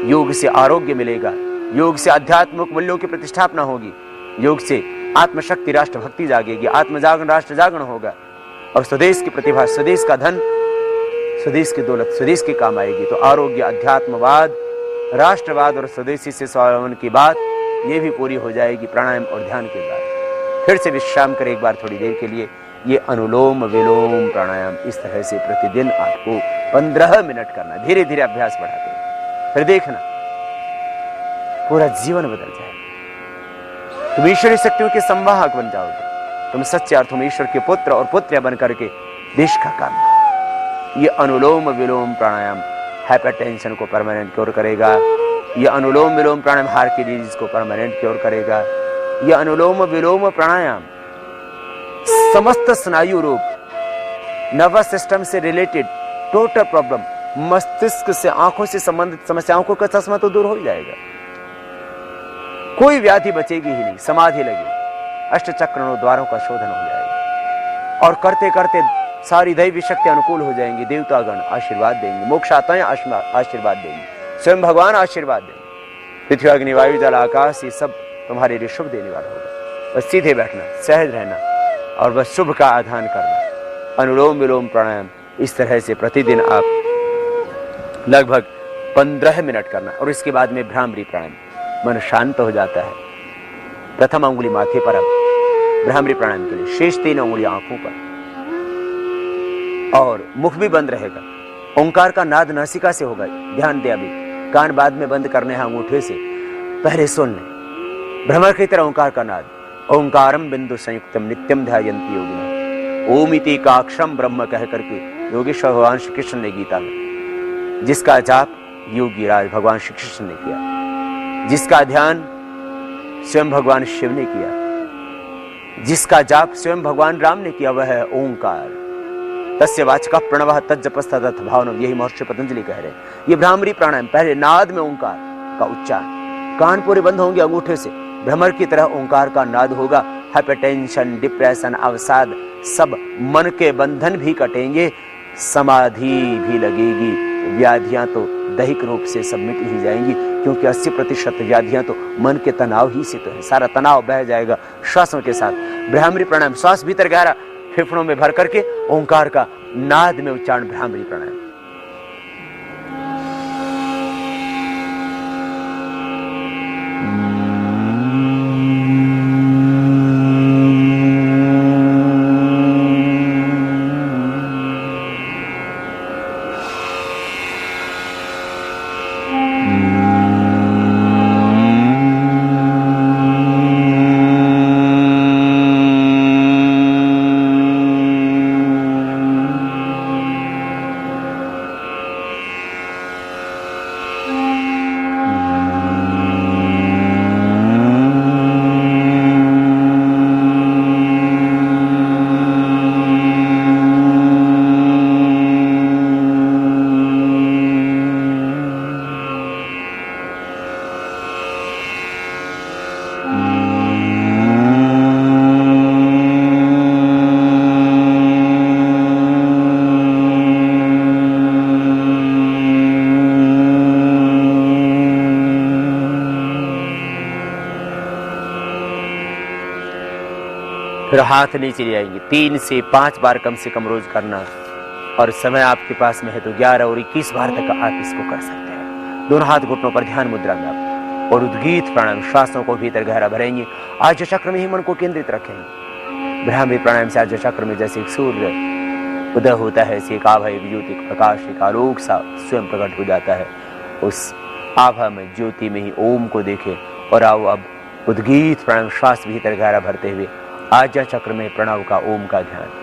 योग से आरोग्य मिलेगा, योग से आध्यात्मिक मूल्यों की प्रतिष्ठापना होगी, योग से आत्मशक्ति राष्ट्र भक्ति जागेगी, आत्मजागरण राष्ट्र जागरण होगा, और स्वदेश की प्रतिभा, स्वदेश का धन, स्वदेश की दौलत स्वदेश के काम आएगी। तो आरोग्य, अध्यात्मवाद, राष्ट्रवाद और स्वदेशी से स्वावलंबन की बात ये भी पूरी हो जाएगी प्राणायाम और ध्यान के बाद। फिर से विश्राम करें एक बार थोड़ी देर के लिए। ये अनुलोम विलोम प्राणायाम इस तरह से प्रतिदिन आपको 15 मिनट करना, धीरे धीरे अभ्यास बढ़ाते हैं। फिर देखना पूरा जीवन बदल जाएगा। तुम ईश्वरीय शक्तियों के संवाहक बन जाओगे। तुम सच्चे अर्थों में ईश्वर के पुत्र और पुत्रियां बन करके देश का काम करो। ये अनुलोम विलोम प्राणायाम हाइपरटेंशन को परमानेंट क्योर करेगा। ये अनुलोम विलोम प्राणायाम हार्ट की डिजीज को परमानेंट क्योर करेगा। ये अनुलोम विलोम प्राणायाम समस्त स्नायु रोग, नर्वस सिस्टम से रिलेटेड टोटल प्रॉब्लम, मस्तिष्क से आंखों से संबंधित समस्याओं को चश्मा तो दूर हो ही जाएगा। कोई व्याधि बचेगी ही नहीं, समाधि लगेगी, अष्ट चक्रों द्वारों का शोधन हो जाएगा। और करते करते सारी दैवी शक्ति अनुकूल हो जाएंगी। देवतागण आशीर्वाद देंगे, मोक्षाताएं आशीर्वाद देंगे, स्वयं भगवान आशीर्वाद देंगे। पृथ्वी अग्नि वायु जल आकाश ये सब तुम्हारे लिए शुभ देने वाला होगा। बस सीधे बैठना, सहज रहना और बस शुभ का आधान करना। अनुलोम विलोम प्राणायाम इस तरह से प्रतिदिन आप लगभग 15 मिनट करना। और इसके बाद में भ्रामरी प्राणायाम, मन शांत हो जाता है। प्रथम अंगुली माथे पर, अब भ्रामरी प्राणायाम के लिए शेष 3 अंगुलियां आंखों पर, और मुख भी बंद रहेगा। ओंकार का नाद नासिका से होगा। ध्यान दे, अभी कान बाद में बंद करने हैं अंगूठे से, पहले सुन ले। भ्रमर की तरह ओंकार का नाद। ओंकारम बिंदु संयुक्तम नित्यम ध्यायन्ति योगिनः। ओम इति का अक्षरम ब्रह्म कह करके योगेश्वर भगवान श्री कृष्ण ने गीता में, जिसका जाप योगी राज भगवान श्री कृष्ण ने किया, जिसका ध्यान स्वयं भगवान शिव ने किया, जिसका जाप स्वयं भगवान राम ने किया, वह है ओंकार। तस्य वाचका प्रणवः तज्जपस्तदथ भावनम, यही महर्षि पतंजलि कह रहे हैं। ये भ्रामरी प्राणायाम, पहले नाद में ओंकार का उच्चारण, कान पूरे बंद होंगे अंगूठे से, भ्रमर की तरह ओंकार का नाद होगा। हाइपरटेंशन, डिप्रेशन, अवसाद, सब मन के बंधन भी कटेंगे, समाधि भी लगेगी, व्याधियां तो दैहिक रूप से सब मिट ही जाएंगी, क्योंकि 80% व्याधियां तो मन के तनाव ही से तो है। सारा तनाव बह जाएगा श्वासों के साथ। भ्रामरी प्राणायाम, श्वास भीतर गहरा फेफड़ों में भर करके ओंकार का नाद में उच्चारण, भ्रामरी प्राणायाम। फिर हाथ नीचे ले आएंगे, 3 से 5 बार कम से कम रोज करना, और समय आपके पास में है तो 11 और 21 बार तक आप इसको कर सकते हैं। दोनों हाथ घुटनों पर ध्यान मुद्रा में आप, और उद्गीत प्राणायाम, श्वासों को भीतर गहरा भरेंगे, आज्य चक्र में ही मन को केंद्रित रखेंगे। भ्रामरी प्राणायाम से आज्य चक्र में जैसे एक सूर्य उदय होता है, ऐसे एक आभा, एक ज्योति, एक प्रकाश, एक आलोक सा स्वयं प्रकट हो जाता है। उस आभा में, ज्योति में ही ओम को देखें, और आओ अब उद्गीत प्राणायाम, श्वास भीतर गहरा भरते हुए आज्ञा चक्र में प्रणव का, ओम का ध्यान।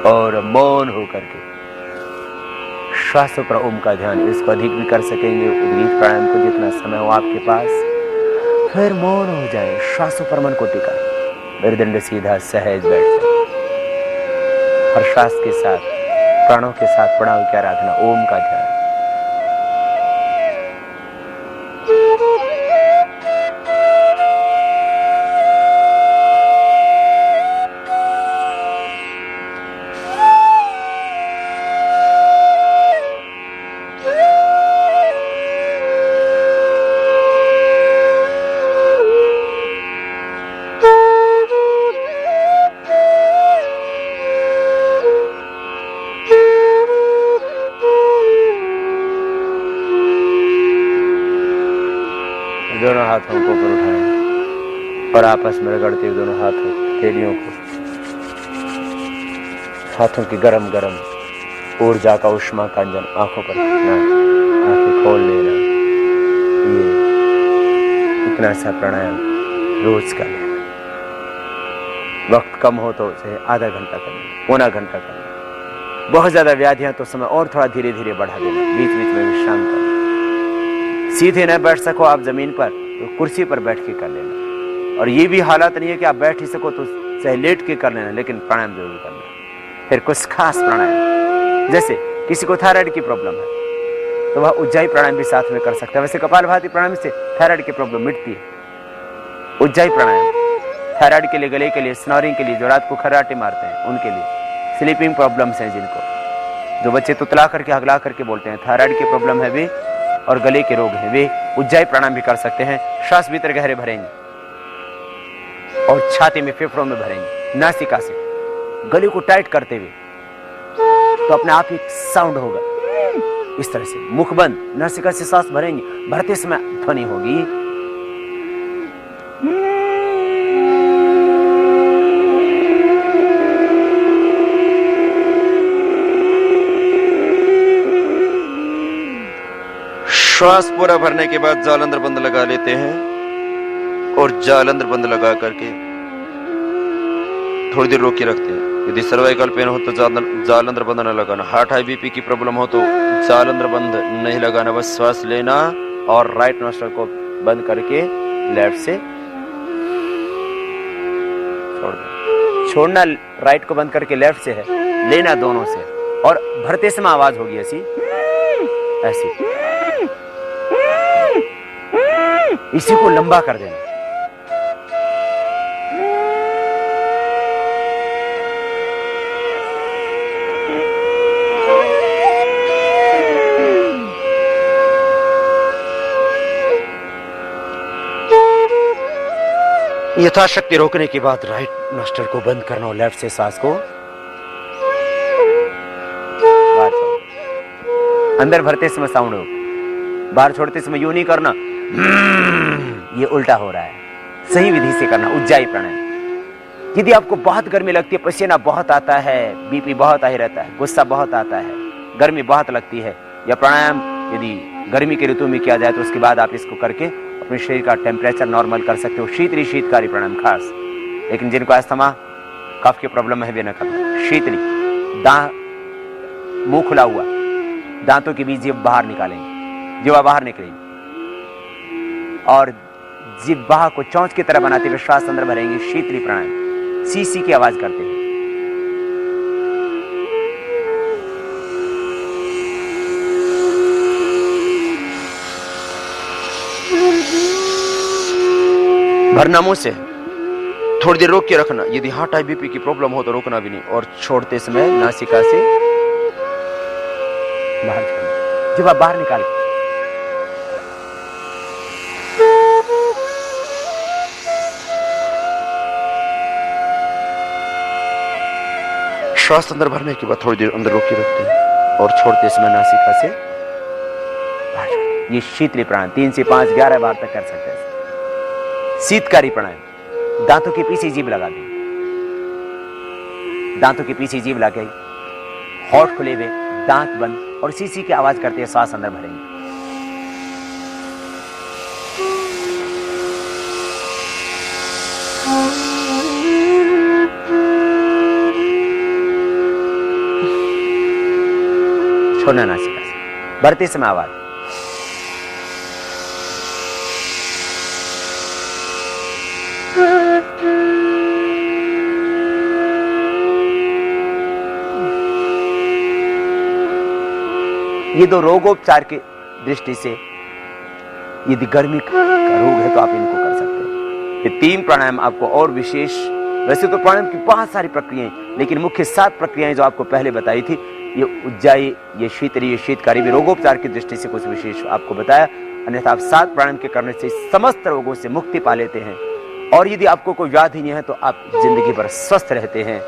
और मौन होकर के श्वासों पर ओम का ध्यान, इसको अधिक भी कर सकेंगे उद्गीत प्राणायाम को, जितना समय हो आपके पास। फिर मौन हो जाए, श्वासों पर मन को टिका, मेरुदंड सीधा सहज बैठ जाए, और श्वास के साथ, प्राणों के साथ प्रणव की आराधना, ओम का ध्यान। दोनों हाथों को ऊपर उठाएं और आपस में रगड़ते हुए दोनों हाथों हथेलियों को, हाथों की गरम गरम ऊर्जा का, उष्मा का अंजन आंखों पर रखना, आंखें खोल लेना। ये इतना सा प्राणायाम रोज का लेना। वक्त कम हो तो उसे आधा घंटा करना, पौना घंटा करना। बहुत ज्यादा व्याधियां तो समय और थोड़ा धीरे धीरे बढ़ा देना, बीच बीच में विश्राम करना। सीधे न बैठ सको आप जमीन पर तो कुर्सी पर बैठ के कर लेना। और ये भी हालात नहीं है कि आप बैठ ही सको तो चाहे लेट के कर लेना, लेकिन प्राणायाम जरूर करना। फिर कुछ खास प्राणायाम, जैसे किसी को थायराइड की प्रॉब्लम है तो वह उज्जाई प्राणायाम भी साथ में कर सकता है। वैसे कपालभाति प्राणायाम से थायराइड की प्रॉब्लम मिटती है। उज्जाई प्राणायाम थायराइड के लिए, गले के लिए, स्नोरिंग के लिए, जो रात को खर्राटे मारते हैं उनके लिए, स्लीपिंग प्रॉब्लम्स हैं जिनको, जो बच्चे तुतला करके हगला करके बोलते हैं, थायराइड की प्रॉब्लम है वे, और गले के रोग हैं वे उज्जाई प्राणायाम भी कर सकते हैं। श्वास भीतर गहरे भरेंगे और छाती में, फेफड़ों में भरेंगे, नासिका से गले को टाइट करते हुए, तो अपने आप ही साउंड होगा इस तरह से। मुख बंद, नासिका से सांस भरेंगे, भरते समय ध्वनि होगी। श्वास पूरा भरने के बाद जाल अंदर बंद लगा लेते हैं और जाल अंदर बंद लगा करके थोड़ी देर रोक के रखते हैं। यदि सर्वाइकल पेन हो तो जाल अंदर बंद न लगाना। हार्ट हाई बीपी की प्रॉब्लम हो तो जाल अंदर बंद नहीं लगाना, बस श्वास लेना और राइट नोस्ट्रल को बंद करके लेफ्ट से छोड़ देना। छोड़ना राइट को बंद करके लेफ्ट से है, लेना दोनों से, और भरते समय आवाज होगी ऐसी ऐसी, इसी को लंबा कर देना। यथाशक्ति रोकने के बाद राइट नोस्ट्रल को बंद करना और लेफ्ट से सांस को बाहर छोड़ना। अंदर भरते समय साउंड हो, बाहर छोड़ते समय यूं नहीं करना, ये उल्टा हो रहा है। सही विधि से करना उज्जाई प्राणायाम। यदि आपको बहुत गर्मी लगती है, पसीना बहुत आता है, बीपी बहुत हाई रहता है, गुस्सा बहुत आता है, गर्मी बहुत लगती है, यह प्राणायाम यदि गर्मी के ऋतु में किया जाए तो उसके बाद आप इसको करके अपने शरीर का टेम्परेचर नॉर्मल कर सकते हो। शीतली शीतकारी प्राणायाम खास, लेकिन जिनको अस्थमा कफ की प्रॉब्लम है वे न करना। शीतली, मुंह खुला हुआ, दांतों के बीच जीभ बाहर निकालेंगे, जीवा बाहर निकलेंगे और जिह्वा को चोंच की तरह बनाते हुए श्वास अंदर भरेंगे। शीतली प्राणायाम, सीसी की आवाज करते हैं। भरना मुंह से, थोड़ी देर रोक के रखना। यदि हार्ट हाई बीपी की प्रॉब्लम हो तो रोकना भी नहीं, और छोड़ते समय नासिका से बाहर छोड़ना, जिह्वा बाहर निकाल। श्वास अंदर भरने के बाद थोड़ी देर अंदर रोक के रखते हैं और छोड़ते समय नासिका से बाहर छोड़ते। ये शीतली प्राणायाम 3 से 5 11 बार तक कर सकते हैं। शीतकारी प्राणायाम, दांतों के पीछे जीभ लगा दें, दांतों के पीछे जीभ लगे, होठ खुले हुए, दांत बंद और सीसी की आवाज करते हुए श्वास अंदर भरेंगे। छोड़ना नासिका से, भरते समय आवाज। ये दो रोगोपचार की दृष्टि से, यदि गर्मी का रोग है तो आप इनको कर सकते हैं। ये 3 प्राणायाम आपको और विशेष, वैसे तो प्राणायाम की बहुत सारी प्रक्रियाएं, लेकिन मुख्य 7 प्रक्रियाएं जो आपको पहले बताई थी, ये उज्जाई, ये शीतली, ये शीतकारी, भी रोगोपचार की दृष्टि से कुछ विशेष आपको बताया। अन्यथा आप 7 प्राणायाम के करने से समस्त रोगों से मुक्ति पा लेते हैं। और यदि आपको कोई व्याधि नहीं है तो आप जिंदगी भर स्वस्थ रहते हैं।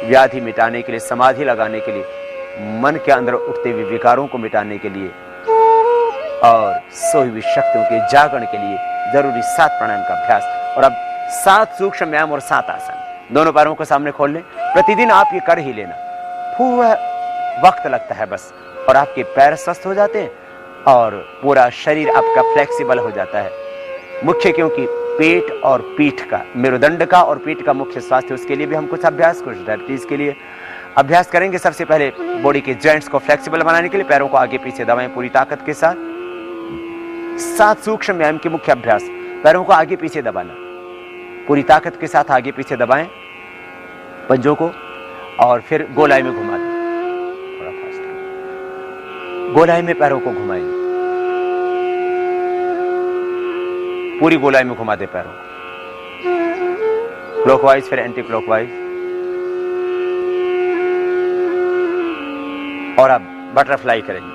व्याधि मिटाने के लिए, समाधि लगाने के लिए, मन के अंदर उठते हुए विकारों को मिटाने के लिए और सोई हुई शक्तियों के जागरण के लिए जरूरी 7 प्राणायाम का अभ्यास। और अब 7 सूक्ष्म व्यायाम और 7 आसन। दोनों पैरों को सामने खोल लें, प्रतिदिन आप ये कर ही लेना। पूरा वक्त लगता है बस, और आपके पैर स्वस्थ हो जाते हैं और पूरा शरीर आपका फ्लेक्सिबल हो जाता है। मुख्य क्योंकि पेट और पीठ का, मेरुदंड का और पीठ का मुख्य स्वास्थ्य, उसके लिए भी हम कुछ अभ्यास, कुछ डायबिटीज के लिए अभ्यास करेंगे। सबसे पहले बॉडी के जॉइंट्स को फ्लेक्सिबल बनाने के लिए पैरों को आगे पीछे दबाएं पूरी ताकत के साथ। 7 सूक्ष्म व्यायाम के मुख्य अभ्यास। पैरों को आगे पीछे दबाना, पूरी ताकत के साथ आगे पीछे दबाएं पंजों को, और फिर गोलाई में घुमा दें। थोड़ा फास्ट, गोलाई में पैरों को घुमाएंगे, पूरी गोलाई में घुमा दें पैरों को, क्लॉकवाइज फिर एंटी क्लॉकवाइज। और अब बटरफ्लाई करेंगे,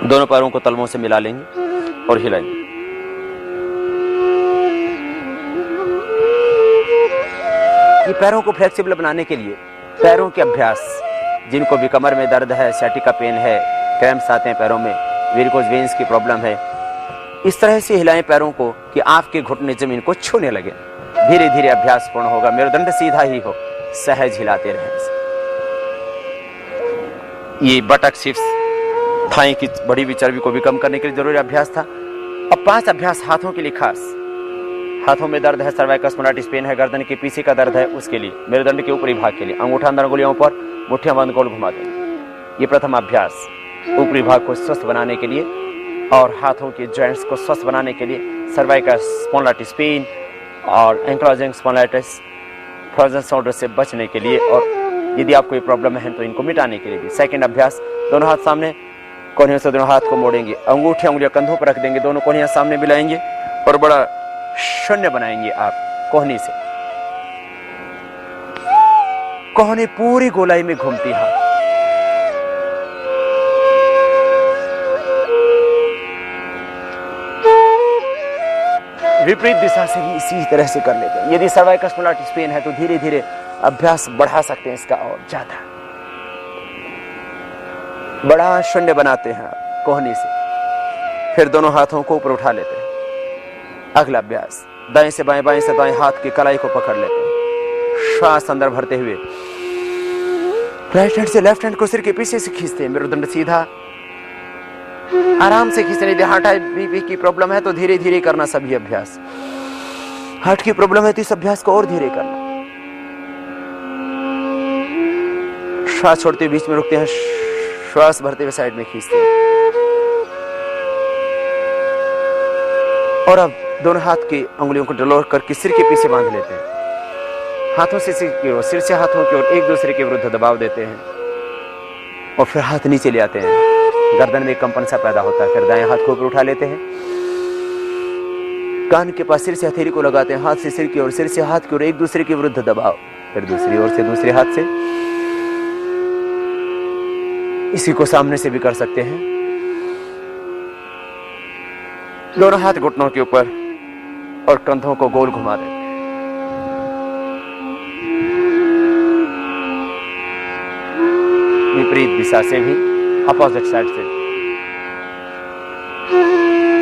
दोनों पैरों को तलवों से मिला लेंगे और हिलाएंगे। ये पैरों को फ्लेक्सिबल बनाने के लिए पैरों के अभ्यास, जिनको भी कमर में दर्द है, सैटिका पेन है, क्रैम्प्स आते हैं पैरों में, वेरिकोज वेन्स की प्रॉब्लम है, इस तरह से हिलाएं पैरों को कि आपके घुटने जमीन को छूने लगे। धीरे धीरे अभ्यास पूर्ण होगा, मेरुदंड सीधा ही हो, सहज हिलाते रहें। ये बटक शिफ्स, थाई की बढ़ी हुई चर्बी को भी कम करने के लिए जरूरी अभ्यास था। अब 5 अभ्यास हाथों के लिए खास। हाथों में दर्द है, सर्वाइकल स्पॉन्डिलाइटिस पेन है, गर्दन के पीछे का दर्द है, उसके लिए मेरुदंड के ऊपरी भाग के लिए अंगूठा अंदर अंगुलियों पर, मुट्ठियां बंद गोल घुमा देंगे। ये प्रथम अभ्यास ऊपरी भाग को स्वस्थ बनाने के लिए और हाथों के जॉइंट्स को स्वस्थ बनाने के लिए, सर्वाइकल स्पॉन्डिलाइटिस पेन और एंक्लोजिंग स्पॉन्डिलाइटिस, फ्रोजन शोल्डर से बचने के लिए, और यदि आपको ये प्रॉब्लम है तो इनको मिटाने के लिए भी। सेकंड अभ्यास, दोनों हाथ सामने, कोहनियों से दोनों हाथ को मोड़ेंगे, अंगूठे उंगलियां कंधों पर रख देंगे, दोनों कोहनियां सामने मिलाएंगे और बड़ा शून्य बनाएंगे आप कोहनी से। कोहनी पूरी गोलाई में घूमती है। विपरीत दिशा से भी इसी तरह से कर लेते हैं। यदि सर्वाइकल स्पॉन्डिलाइटिस पेन है तो धीरे धीरे अभ्यास बढ़ा सकते हैं इसका और ज्यादा। बड़ा शून्य बनाते हैं आप कोहनी से, फिर दोनों हाथों को ऊपर उठा लेते हैं। अगला अभ्यास, दाएं से बाएं, बाएं से दाएं हाथ की कलाई को पकड़ लेते हैं, श्वास अंदर भरते हुए राइट हैंड से लेफ्ट हैंड को सिर के पीछे से खींचते हैं, मेरुदंड सीधा, आराम से खींचते। यदि हार्ट बीपी की प्रॉब्लम है तो धीरे धीरे करना सभी अभ्यास। हार्ट की प्रॉब्लम है तो इस अभ्यास को और धीरे करना। श्वास छोड़ते हुए बीच में रुकते हैं, श्वास भरते हुए साइड में खींचते हैं। और अब दोनों हाथ की अंगुलियों को डलोर करके सिर के पीछे बांध लेते हैं, हाथों से सिर की ओर, सिर से हाथों की ओर एक दूसरे के विरुद्ध दबाव देते हैं, और फिर हाथ नीचे ले आते हैं। गर्दन में कंपन सा पैदा होता है, फिर दाएं हाथ को ऊपर उठा लेते हैं, कान के पास सिर से हथेली को लगाते हैं, हाथ से सिर की ओर, सिर से हाथ की ओर एक दूसरे के विरुद्ध दबाव, फिर दूसरी ओर से दूसरे हाथ से। इसी को सामने से भी कर सकते हैं। दोनों हाथ घुटनों के ऊपर और कंधों को गोल घुमा दें। विपरीत दिशा से भी, अपोजिट साइड से।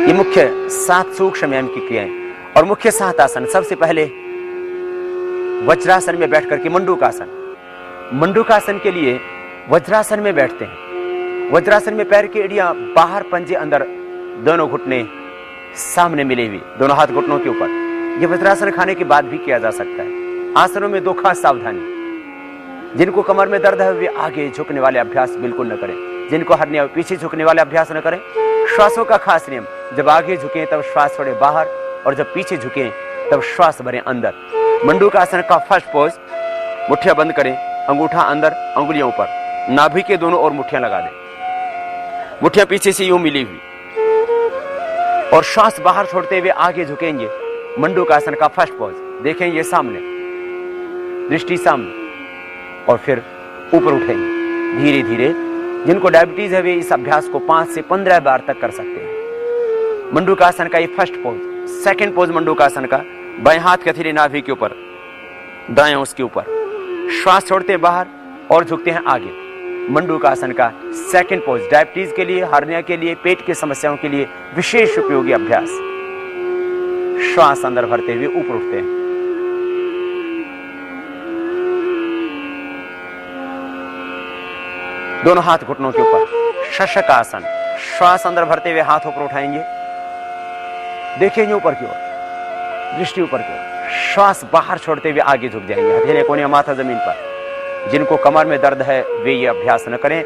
ये मुख्य 7 सूक्ष्म व्यायाम की क्रियाएं और मुख्य 7 आसन। सबसे पहले वज्रासन में बैठ करके मंडूकासन। मंडूकासन के लिए वज्रासन में बैठते हैं। वज्रासन में पैर की एड़ियां बाहर, पंजे अंदर, दोनों घुटने सामने मिले हुए, दोनों हाथ घुटनों के ऊपर। यह वज्रासन खाने के बाद भी किया जा सकता है। आसनों में 2 खास सावधानी। जिनको कमर में दर्द है वे आगे झुकने वाले अभ्यास बिल्कुल न करें, जिनको हर्निया पीछे झुकने वाले अभ्यास न करें। श्वासों का खास नियम, जब आगे झुकें तब श्वास छोड़े बाहर, और जब पीछे झुकें तब श्वास भरें अंदर। मंडूकासन का फर्स्ट पोज, मुट्ठियां बंद करें, अंगूठा अंदर, अंगुलियां ऊपर, नाभि के दोनों ओर मुट्ठियां लगा दें, मुट्ठियां पीछे से यूं मिली हुई, और श्वास बाहर छोड़ते हुए आगे झुकेंगे। मंडूकासन का फर्स्ट पोज, देखेंगे सामने, दृष्टि सामने, और फिर ऊपर उठेंगे धीरे धीरे। जिनको डायबिटीज है वे इस अभ्यास को 5 से 15 बार तक कर सकते हैं। मंडूकासन का ये फर्स्ट पोज। सेकंड पोज मंडूकासन का, बाएं हाथ की हथेली नाभि के ऊपर, दाएं उसके ऊपर, श्वास छोड़ते हैं बाहर और झुकते हैं आगे। मंडूकासन का सेकंड पोज डायबिटीज के लिए, हार्निया के लिए, पेट की समस्याओं के लिए विशेष उपयोगी अभ्यास। श्वास अंदर भरते हुए ऊपर उठते हैं। दोनों हाथ घुटनों के ऊपर, शशक आसन। श्वास अंदर भरते हुए हाथ ऊपर उठाएंगे, देखेंगे ऊपर की ओर, दृष्टि ऊपर की ओर। श्वास बाहर छोड़ते हुए आगे झुक जाएंगे, हथेली कोहनियां माथा जमीन पर। जिनको कमर में दर्द है वे ये अभ्यास न करें।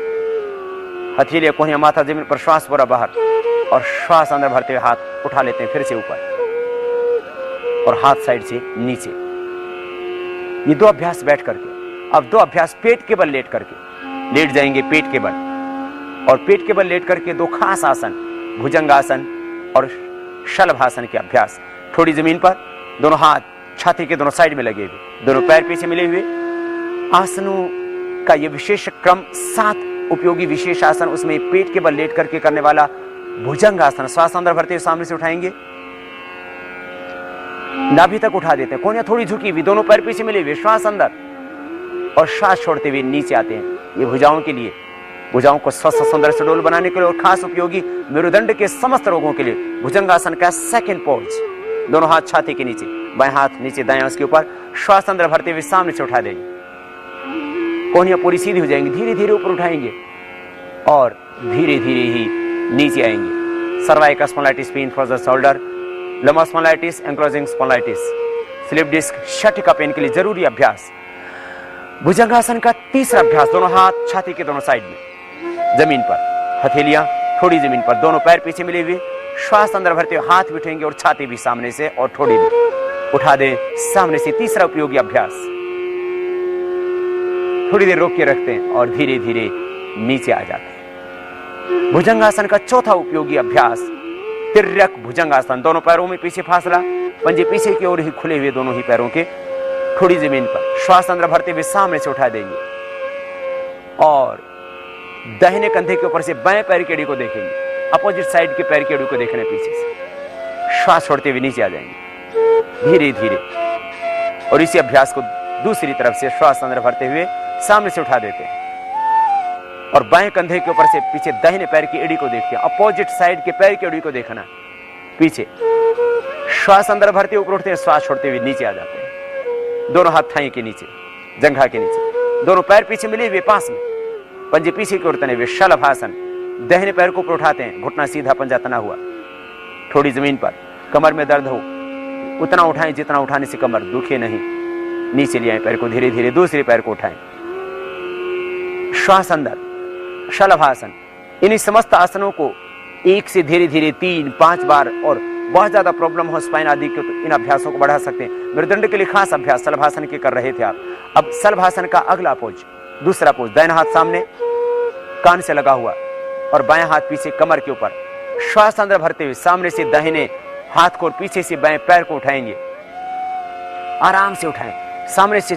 हथेली कोहनियां माथा जमीन पर, श्वास पूरा बाहर, और श्वास अंदर भरते हुए हाथ उठा लेते हैं फिर से ऊपर और हाथ साइड से नीचे। ये 2 अभ्यास बैठ करके। अब 2 अभ्यास पेट के बल लेट करके। लेट जाएंगे पेट के बल, और पेट के बल लेट करके 2 खास आसन, भुजंगासन और शलभासन के अभ्यास। थोड़ी जमीन पर, दोनों हाथ छाती के दोनों साइड में लगे हुए, दोनों पैर पीछे मिले हुए। आसनों का ये विशेष क्रम 7 उपयोगी विशेष आसन, उसमें पेट के बल लेट करके करने वाला भुजंगासन। श्वास अंदर भरते हुए सामने से उठाएंगे, नाभि तक उठा देते हैं, कोहनियां थोड़ी झुकी हुई, दोनों पैर पीछे मिले हुए, श्वास अंदर और श्वास छोड़ते हुए नीचे आते हैं। ये भुजाओं के लिए, भुजाओं को स्वस्थ सुंदर सुडौल बनाने के लिए और खास उपयोगी मेरुदंड के समस्त रोगों के लिए भुजंगासन का सेकंड पोज। दोनों हाथ छाती के नीचे, बाएं हाथ नीचे, दाएं उसके ऊपर। श्वास अंदर भरते हुए सामने से उठा देंगे, कोहनियां पूरी सीधी हो जाएंगी, धीरे धीरे ऊपर उठाएंगे और धीरे धीरे ही नीचे आएंगे। Cervical spondylitis, pain for the shoulder, lumbar spondylitis, ankylosing spondylitis, slip disc, sciatica pain के लिए जरूरी अभ्यास। भुजंगासन का तीसरा अभ्यास, दोनों हाथ छाती के दोनों साइड में, जमीन पर, हथेलियां थोड़ी जमीन पर, दोनों पैर पीछे मिले हुए। श्वास अंदर भरते हुए हाथ भी उठेंगे और छाती भी सामने से और थोड़ी भी उठा दे सामने से। तीसरा उपयोगी अभ्यास। थोड़ी देर रोक के रखते हैं और धीरे धीरे नीचे आ जाते हैं। भुजंगासन का चौथा उपयोगी अभ्यास, तिर्यक भुजंगासन। दोनों पैरों में पीछे फासला, पंजे पीछे की ओर ही खुले हुए, दोनों ही पैरों के, थोड़ी जमीन पर। श्वास अंदर भरते हुए सामने से उठा देंगे और दाहिने कंधे के ऊपर से बाएं पैर की एड़ी को देखेंगे, अपोजिट साइड के पैर की एड़ी को देखना पीछे से। श्वास छोड़ते हुए नीचे आ जाएंगे धीरे धीरे, और इसी अभ्यास को दूसरी तरफ से श्वास अंदर भरते हुए सामने से उठा देते हैं और बाएं कंधे के ऊपर से पीछे दाहिने पैर की एड़ी को देखते हैं, अपोजिट साइड के पैर की एड़ी को देखना पीछे। श्वास अंदर भरते ऊपर उठते हैं, श्वास छोड़ते हुए नीचे आ जाते हैं। दोनों हाथ थाई के नीचे, जंघा के नीचे, दोनों पैर पीछे मिले हुए पास में, पंजे पीछे की ओर तने हुए, शलभासन। दाहिने पैर को ऊपर उठाते हैं, घुटना सीधा, पंजा तना हुआ, थोड़ी जमीन पर। कमर में दर्द हो उतना उठाएं जितना उठाने से कमर दुखे नहीं। नीचे ले आए पैर को, धीरे धीरे दूसरे पैर को उठाएं। श्वास अंदर, शलभासन। इन्हीं समस्त आसनों को 1 से धीरे धीरे 3-5 बार, और बहुत ज्यादा प्रॉब्लम हो स्पाइन आदि के तो इन अभ्यासों को बढ़ा सकते हैं। मेरुदंड के लिए खास अभ्यास शलभासन के कर रहे थे आप। अब शलभासन का अगला पोज, दूसरा पोज, दाहिना हाथ सामने कान से लगा हुआ और बाएं हाथ पीछे कमर के ऊपर। श्वास अंदर भरते हुए सामने से दाहिने हाथ को और पीछे से बाएं पैर को उठाएंगे, आराम से उठाएं। सामने से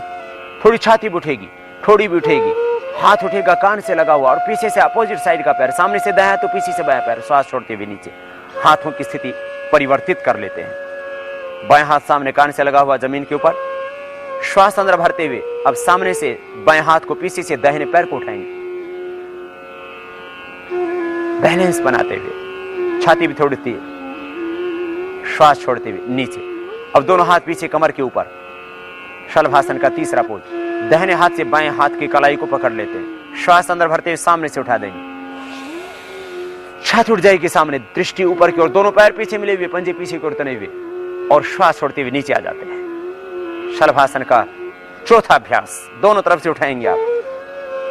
थोड़ी छाती भी उठेगी, थोड़ी भी उठेगी, हाथ उठेगा कान से लगा हुआ, और पीछे से अपोजिट साइड का पैर, सामने से दायां तो पीछे से बायां पैर। श्वास छोड़ते हुए नीचे, हाथों की स्थिति परिवर्तित कर लेते हैं। बाएं हाथ सामने कान से लगा हुआ जमीन के ऊपर। श्वास अंदर भरते हुए अब सामने से बाएं हाथ को पीछे से दाहिने पैर को उठाएंगे, बैलेंस बनाते हुए, छाती भी थोड़ी उठती है। श्वास छोड़ते हुए नीचे। अब दोनों हाथ पीछे कमर के ऊपर। शलभासन का तीसरा पोज, दाहिने हाथ से बाएं हाथ की कलाई को पकड़ लेते हैं। श्वास अंदर भरते हुए सामने से उठा देंगे, छाती उठ जाएगी सामने, दृष्टि ऊपर की ओर, दोनों पैर पीछे मिले हुए, पंजे पीछे की ओर तने हुए, और श्वास छोड़ते हुए नीचे आ जाते हैं। शलभासन का चौथा अभ्यास, दोनों तरफ से उठाएंगे आप।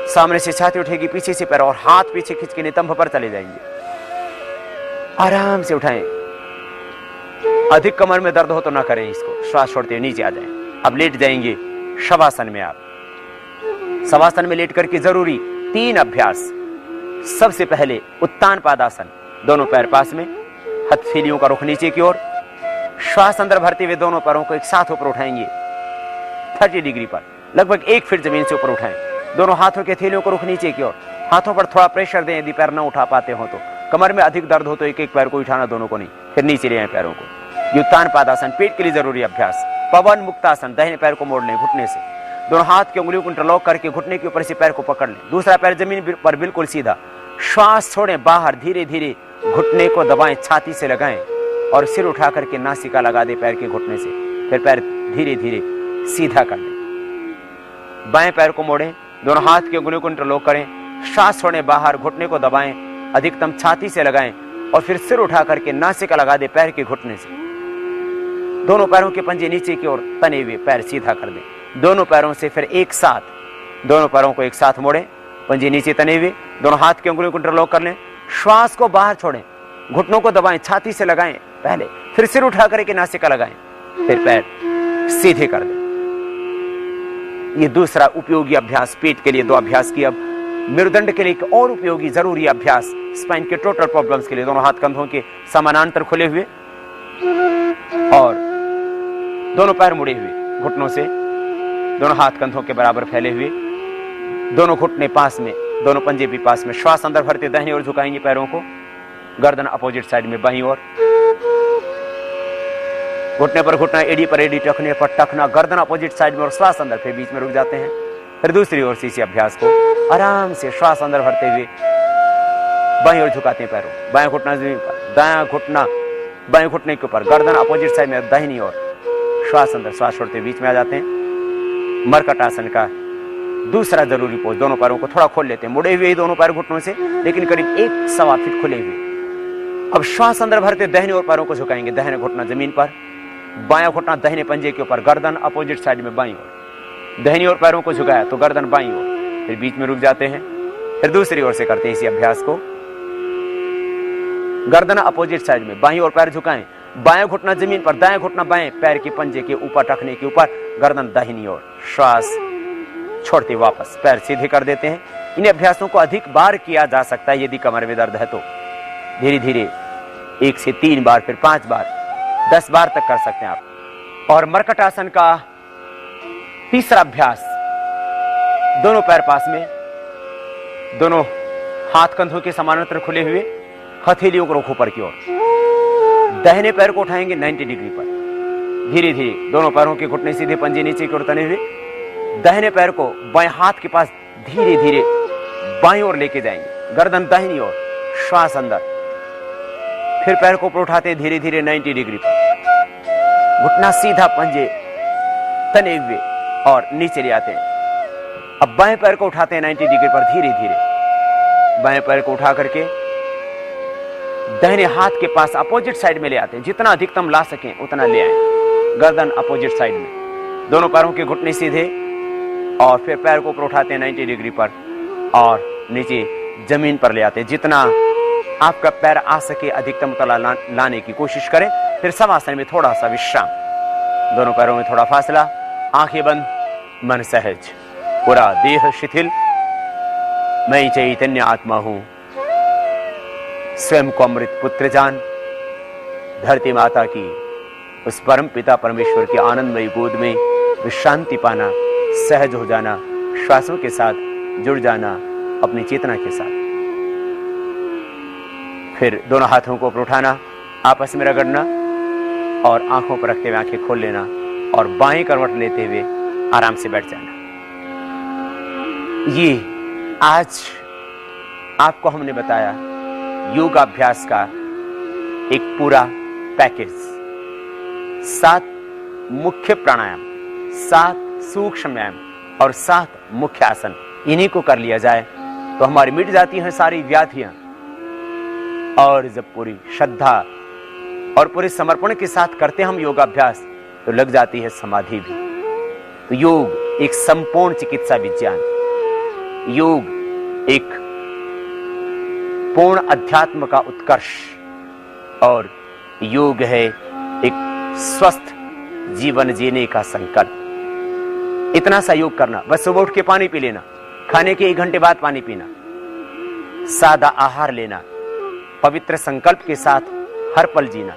सामने से छाती उठेगी, पीछे से पैर, और हाथ पीछे खींच के नितंब पर चले जाएंगे। आराम से उठाएं। अधिक कमर में दर्द हो तो ना करें इसको। श्वास छोड़ते हुए नीचे आ जाएं। अब लेट जाएंगे शवासन में आप। शवासन में लेट करके जरूरी 3 अभ्यास। सबसे पहले उत्तान पादासन, दोनों पैर पास में, हथेलियों का रुख नीचे की ओर। श्वास अंदर भरते हुए दोनों पैरों को एक साथ ऊपर उठाएंगे 30 डिग्री पर, लगभग 1 फीट जमीन से ऊपर उठाएं। दोनों हाथों के हथेलियों को रुख नीचे की ओर। हाथों पर थोड़ा प्रेशर दें यदि पैर न उठा पाते हो तो। कमर में अधिक दर्द हो तो एक एक पैर को उठाना, दोनों को नहीं, फिर नीचे ले आए पैरों को। उत्तान पादासन पेट के लिए जरूरी अभ्यास। पवन मुक्तासन, दाहिने पैर को मोड़ लें घुटने से, दोनों हाथ की उंगलियों को इंटरलॉक करके घुटने के ऊपर से पैर को पकड़ लें, दूसरा पैर जमीन पर बिल्कुल सीधा। श्वास छोड़ें बाहर, धीरे धीरे घुटने को दबाएं, छाती से लगाएं और सिर उठा करके नासिका लगा दे पैर के घुटने से, फिर पैर धीरे धीरे सीधा कर लें। बाएं पैर को मोड़ें, दोनों हाथ की उंगलियों को इंटरलॉक करें, श्वास छोड़ें बाहर, घुटने को दबाएं, अधिकतम छाती से लगाएं और फिर सिर उठा करके नासिका लगा दे पैर के घुटने से। दोनों पैरों के पंजे नीचे की ओर तने हुए, पैर सीधा कर दें। दोनों पैरों से फिर एक साथ, दोनों पैरों को एक साथ मोड़ें, पंजे नीचे तने हुए, दोनों हाथ की उंगलियों को इंटरलॉक कर लें, श्वास को बाहर छोड़ें, घुटनों को दबाएं, छाती से लगाएं पहले, फिर सिर उठा करके नासिका लगाएं, फिर पैर सीधे कर दें। ये दूसरा उपयोगी अभ्यास पेट के लिए 2 अभ्यास किए। अब मेरुदंड के लिए एक और उपयोगी जरूरी अभ्यास, स्पाइन के टोटल प्रॉब्लम्स के लिए, दोनों हाथ कंधों के समानांतर खुले हुए और दोनों पैर मुड़े हुए, घुटनों से दोनों हाथ कंधों के बराबर फैले हुए, दोनों घुटने पास में, दोनों पंजे भी पास में। श्वास अंदर भरते दाहिनी ओर झुकाएंगे पैरों को, गर्दन अपोजिट साइड में बाईं ओर, घुटने पर घुटना, एडी पर एडी, टखने पर टखना, गर्दन अपोजिट साइड में और श्वास अंदर, फिर बीच में रुक जाते हैं। फिर दूसरी ओर से इसी अभ्यास को आराम से श्वास अंदर भरते हुए बाईं ओर झुकाते हैं पैरों, बायां घुटना जमीन पर, दायां घुटना बाएं घुटने के ऊपर, गर्दन अपोजिट साइड में दाहिनी ओर, श्वास अंदर, श्वास छोड़ते बीच में आ जाते हैं। मरकट आसन का दूसरा जरूरी पोज, दोनों पैरों को थोड़ा खोल लेते हैं, मुड़े हुए ही दोनों पैर घुटनों से, लेकिन करीब 1-1.25 फीट खुले हुए। अब श्वास अंदर भरते दाहिने ओर पैरों को झुकाएंगे, दाहिने घुटना जमीन पर, बायां घुटना दाहिने पंजे के ऊपर, गर्दन अपोजिट साइड में बाईं ओर, दाहिनी ओर पैरों को झुकाया तो गर्दन बाईं ओर, फिर बीच में रुक जाते हैं। फिर दूसरी ओर से करते हैं इसी अभ्यास को, गर्दन अपोजिट साइड में, बाईं ओर पैर झुकाएं, बायां घुटना जमीन पर, दायां घुटना बाएं पैर के पंजे के ऊपर, टखने के ऊपर, गर्दन दाहिनी ओर, श्वास छोड़ते वापस पैर सीधे कर देते हैं। इन अभ्यासों को अधिक बार किया जा सकता है यदि कमर में दर्द है तो, धीरे धीरे 1 से 3 बार, फिर 5 बार, 10 बार तक कर सकते हैं आप। और मरकट आसन का तीसरा अभ्यास, दोनों पैर पास में, दोनों हाथ कंधों के समानांतर खुले हुए, हथेलियों को रखो ऊपर की ओर, दाहिने पैर को उठाएंगे 90 डिग्री पर, धीरे धीरे दोनों पैरों के घुटने सीधे, पंजे नीचे की ओर तने हुए, दाहिने पैर को बाएं हाथ के पास धीरे धीरे बाईं ओर लेके जाएंगे, गर्दन दाहिनी ओर, श्वास अंदर, फिर पैर को ऊपर उठाते हैं धीरे धीरे 90 डिग्री पर, घुटना सीधा, पंजे तने हुए और नीचे ले आते हैं। अब बाएं पैर को उठाते हैं 90 डिग्री पर, धीरे धीरे बाएं पैर को उठा करके दाहिने हाथ के पास अपोजिट साइड में ले आते हैं, जितना अधिकतम ला सकें उतना ले आए, गर्दन अपोजिट साइड में, दोनों पैरों के घुटने सीधे और फिर पैर को ऊपर उठाते हैं 90 डिग्री पर और नीचे जमीन पर ले आते हैं। जितना आपका पैर आ सके अधिकतम तला लाने की कोशिश करें। फिर शवासन में थोड़ा सा विश्राम, दोनों पैरों में थोड़ा फासला, आंखें बंद, मन सहज, पूरा देह शिथिल। मैं चैतन्य आत्मा हूं, स्वयं को अमृत पुत्र जान, धरती माता की उस परम पिता परमेश्वर की आनंदमयी गोद में विश्रांति पाना, सहज हो जाना, श्वासों के साथ जुड़ जाना अपनी चेतना के साथ। फिर दोनों हाथों को ऊपर उठाना, आपस में रगड़ना और आंखों पर रखते हुए आंखें खोल लेना और बाएं करवट लेते हुए आराम से बैठ जाना। ये आज आपको हमने बताया योगाभ्यास का एक पूरा पैकेज, 7 मुख्य प्राणायाम, 7 सूक्ष्म व्यायाम और 7 मुख्य आसन। इन्हीं को कर लिया जाए तो हमारी मिट जाती हैं सारी व्याधियां, और जब पूरी श्रद्धा और पूरे समर्पण के साथ करते हम योगाभ्यास तो लग जाती है समाधि भी। तो योग एक संपूर्ण चिकित्सा विज्ञान, योग एक पूर्ण अध्यात्म का उत्कर्ष, और योग है एक स्वस्थ जीवन जीने का संकल्प। इतना सा योग करना, बस सुबह उठ के पानी पी लेना, खाने के 1 घंटे बाद पानी पीना, सादा आहार लेना, पवित्र संकल्प के साथ हर पल जीना,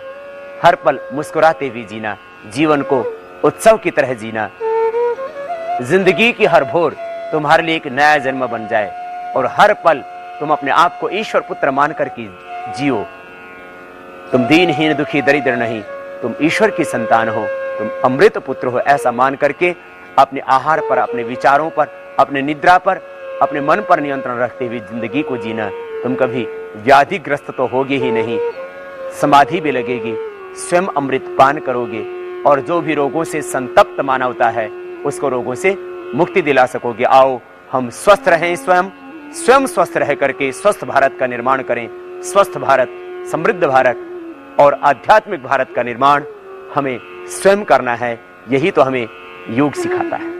हर पल मुस्कुराते हुए जीना, जीवन को उत्सव की तरह जीना, जिंदगी की हर भोर तुम्हारे लिए एक नया जन्म बन जाए और हर पल तुम अपने आप को ईश्वर पुत्र मानकर के जियो। तुम दीनहीन दुखी दरिद्र नहीं, तुम ईश्वर की संतान हो, तुम अमृत पुत्र हो, ऐसा मान करके अपने आहार पर, अपने विचारों पर, अपने निद्रा पर, अपने मन पर नियंत्रण रखते हुए जिंदगी को जीना। तुम कभी व्याधिग्रस्त तो होगे ही नहीं, समाधि भी लगेगी, स्वयं अमृत पान करोगे और जो भी रोगों से संतप्त मानवता है उसको रोगों से मुक्ति दिला सकोगे। आओ हम स्वस्थ रहें, स्वयं स्वस्थ रह करके स्वस्थ भारत का निर्माण करें। स्वस्थ भारत, समृद्ध भारत और आध्यात्मिक भारत का निर्माण हमें स्वयं करना है। यही तो हमें योग सिखाता है।